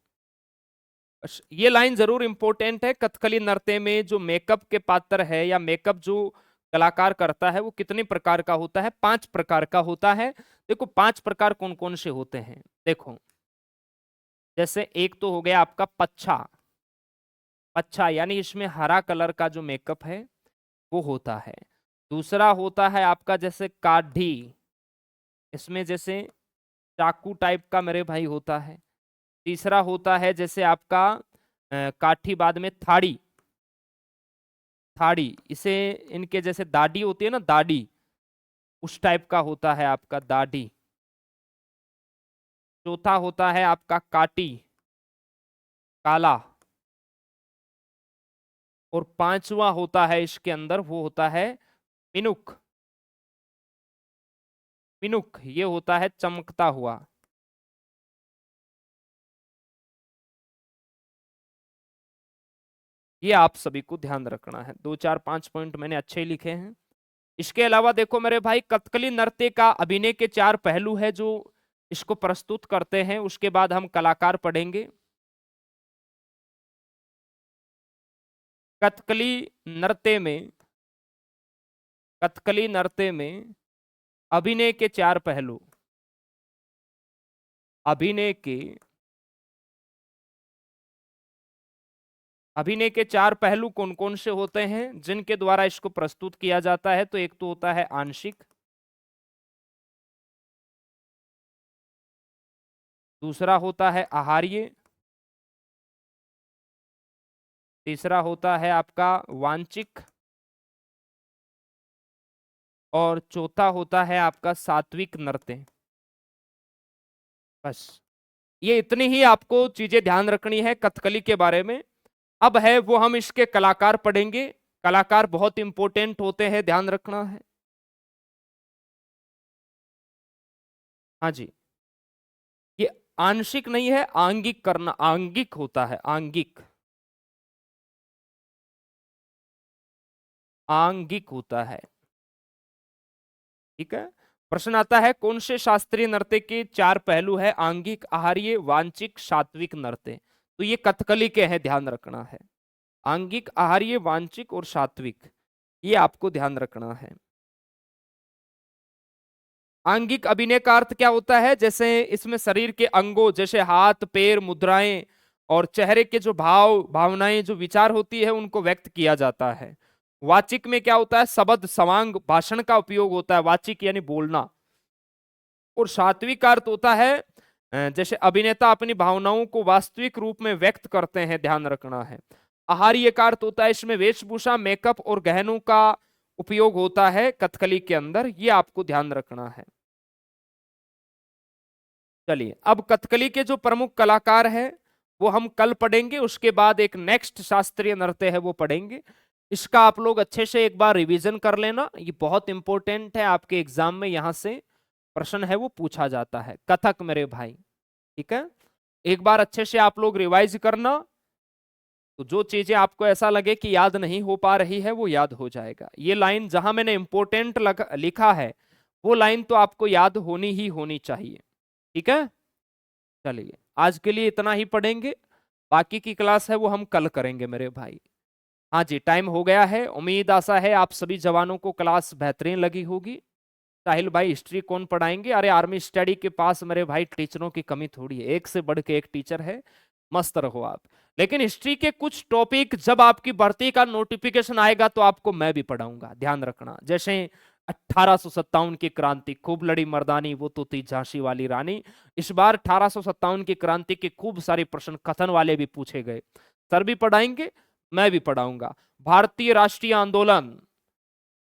ये लाइन जरूर इंपॉर्टेंट है। कथकली नृत्य में जो मेकअप के पात्र है या मेकअप जो कलाकार करता है वो कितने प्रकार का होता है? 5 प्रकार का होता है। देखो 5 प्रकार कौन कौन से होते हैं, देखो। जैसे एक तो हो गया आपका पच्छा। पच्छा यानी इसमें हरा कलर का जो मेकअप है वो होता है। दूसरा होता है आपका जैसे काढ़ी, इसमें जैसे चाकू टाइप का मेरे भाई होता है। तीसरा होता है जैसे आपका काठी, बाद में थाड़ी। थाड़ी इसे इनके जैसे दाढ़ी होती है ना, दाढ़ी, उस टाइप का होता है आपका दाढ़ी। चौथा होता है आपका काटी, काला। और पांचवा होता है इसके अंदर, वो होता है पिनुक। पिनुक ये होता है चमकता हुआ। ये आप सभी को ध्यान रखना है। 2 4 5 पॉइंट मैंने अच्छे ही लिखे हैं। इसके अलावा देखो मेरे भाई, कथकली नृत्य का अभिनय के 4 पहलू है जो इसको प्रस्तुत करते हैं। उसके बाद हम कलाकार पढ़ेंगे। कथकली नृत्य में कथकली नृत्य में अभिनय के 4 पहलू, अभिनय के अभिनय के 4 पहलू कौन कौन से होते हैं जिनके द्वारा इसको प्रस्तुत किया जाता है? तो एक तो होता है आंशिक, दूसरा होता है आहार्य, तीसरा होता है आपका वांशिक, और चौथा होता है आपका सात्विक नृत्य। बस ये इतनी ही आपको चीजें ध्यान रखनी है कथकली के बारे में। अब है वो हम इसके कलाकार पढ़ेंगे। कलाकार बहुत इंपॉर्टेंट होते हैं, ध्यान रखना है। हाँ जी, ये आंशिक नहीं है, आंगिक करना, आंगिक होता है, आंगिक, आंगिक होता है। ठीक है। प्रश्न आता है कौन से शास्त्रीय नृत्य के चार पहलू है? आंगिक, आहार्य, वांचिक, सात्विक नृत्य। तो ये कथकली के हैं, ध्यान रखना है। आंगिक, आहार्य, वांचिक और सात्विक, ये आपको ध्यान रखना है। आंगिक अभिनय का अर्थ क्या होता है? जैसे इसमें शरीर के अंगों जैसे हाथ, पैर, मुद्राएं और चेहरे के जो भाव, भावनाएं, जो विचार होती है उनको व्यक्त किया जाता है। वाचिक में क्या होता है? शब्द, सवांग, भाषण का उपयोग होता है, वाचिक यानी बोलना। और सात्विक का अर्थ होता है जैसे अभिनेता अपनी भावनाओं को वास्तविक रूप में व्यक्त करते हैं, ध्यान रखना है। आहार्य का अर्थ होता है इसमें वेशभूषा, मेकअप और गहनों का उपयोग होता है कथकली के अंदर, ये आपको ध्यान रखना है। चलिए, अब कथकली के जो प्रमुख कलाकार हैं वो हम कल पढ़ेंगे, उसके बाद एक नेक्स्ट शास्त्रीय नृत्य है वो पढ़ेंगे। इसका आप लोग अच्छे से एक बार रिवीजन कर लेना, ये बहुत इंपॉर्टेंट है, आपके एग्जाम में यहां से प्रश्न है वो पूछा जाता है। कथक मेरे भाई, ठीक है, एक बार अच्छे से आप लोग रिवाइज करना, तो जो चीजें आपको ऐसा लगे कि याद नहीं हो पा रही है वो याद हो जाएगा। ये लाइन जहां मैंने इंपॉर्टेंट लिखा है वो लाइन तो आपको याद होनी ही होनी चाहिए। ठीक है, चलिए आज के लिए इतना ही पढ़ेंगे, बाकी की क्लास है वो हम कल करेंगे मेरे भाई। हाँ जी, टाइम हो गया है। उम्मीद आशा है आप सभी जवानों को क्लास बेहतरीन लगी होगी। साहिल भाई हिस्ट्री कौन पढ़ाएंगे? अरे आर्मी स्टडी के पास मेरे भाई टीचरों की कमी थोड़ी है, एक से बढ़ के एक टीचर है, मस्त रहो आप। लेकिन हिस्ट्री के कुछ टॉपिक जब आपकी भर्ती का नोटिफिकेशन आएगा तो आपको मैं भी पढ़ाऊंगा, ध्यान रखना। जैसे 1857 की क्रांति, खूब लड़ी मर्दानी वो तो थी झांसी वाली रानी। इस बार 1857 की क्रांति के खूब सारे प्रश्न कथन वाले भी पूछे गए, सर भी पढ़ाएंगे, मैं भी पढ़ाऊंगा। भारतीय राष्ट्रीय आंदोलन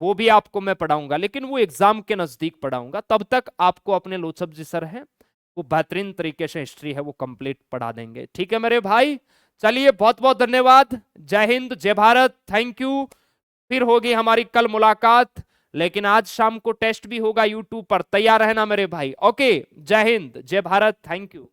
वो भी आपको मैं पढ़ाऊंगा, लेकिन वो एग्जाम के नजदीक पढ़ाऊंगा। तब तक आपको अपने लोचब जी सर हैं वो बेहतरीन तरीके से हिस्ट्री है वो कंप्लीट पढ़ा देंगे। ठीक है मेरे भाई, चलिए बहुत बहुत धन्यवाद। जय हिंद, जय भारत, थैंक यू। फिर होगी हमारी कल मुलाकात, लेकिन आज शाम को टेस्ट भी होगा यूट्यूब पर, तैयार रहना मेरे भाई। ओके, जय हिंद, जय भारत, थैंक यू।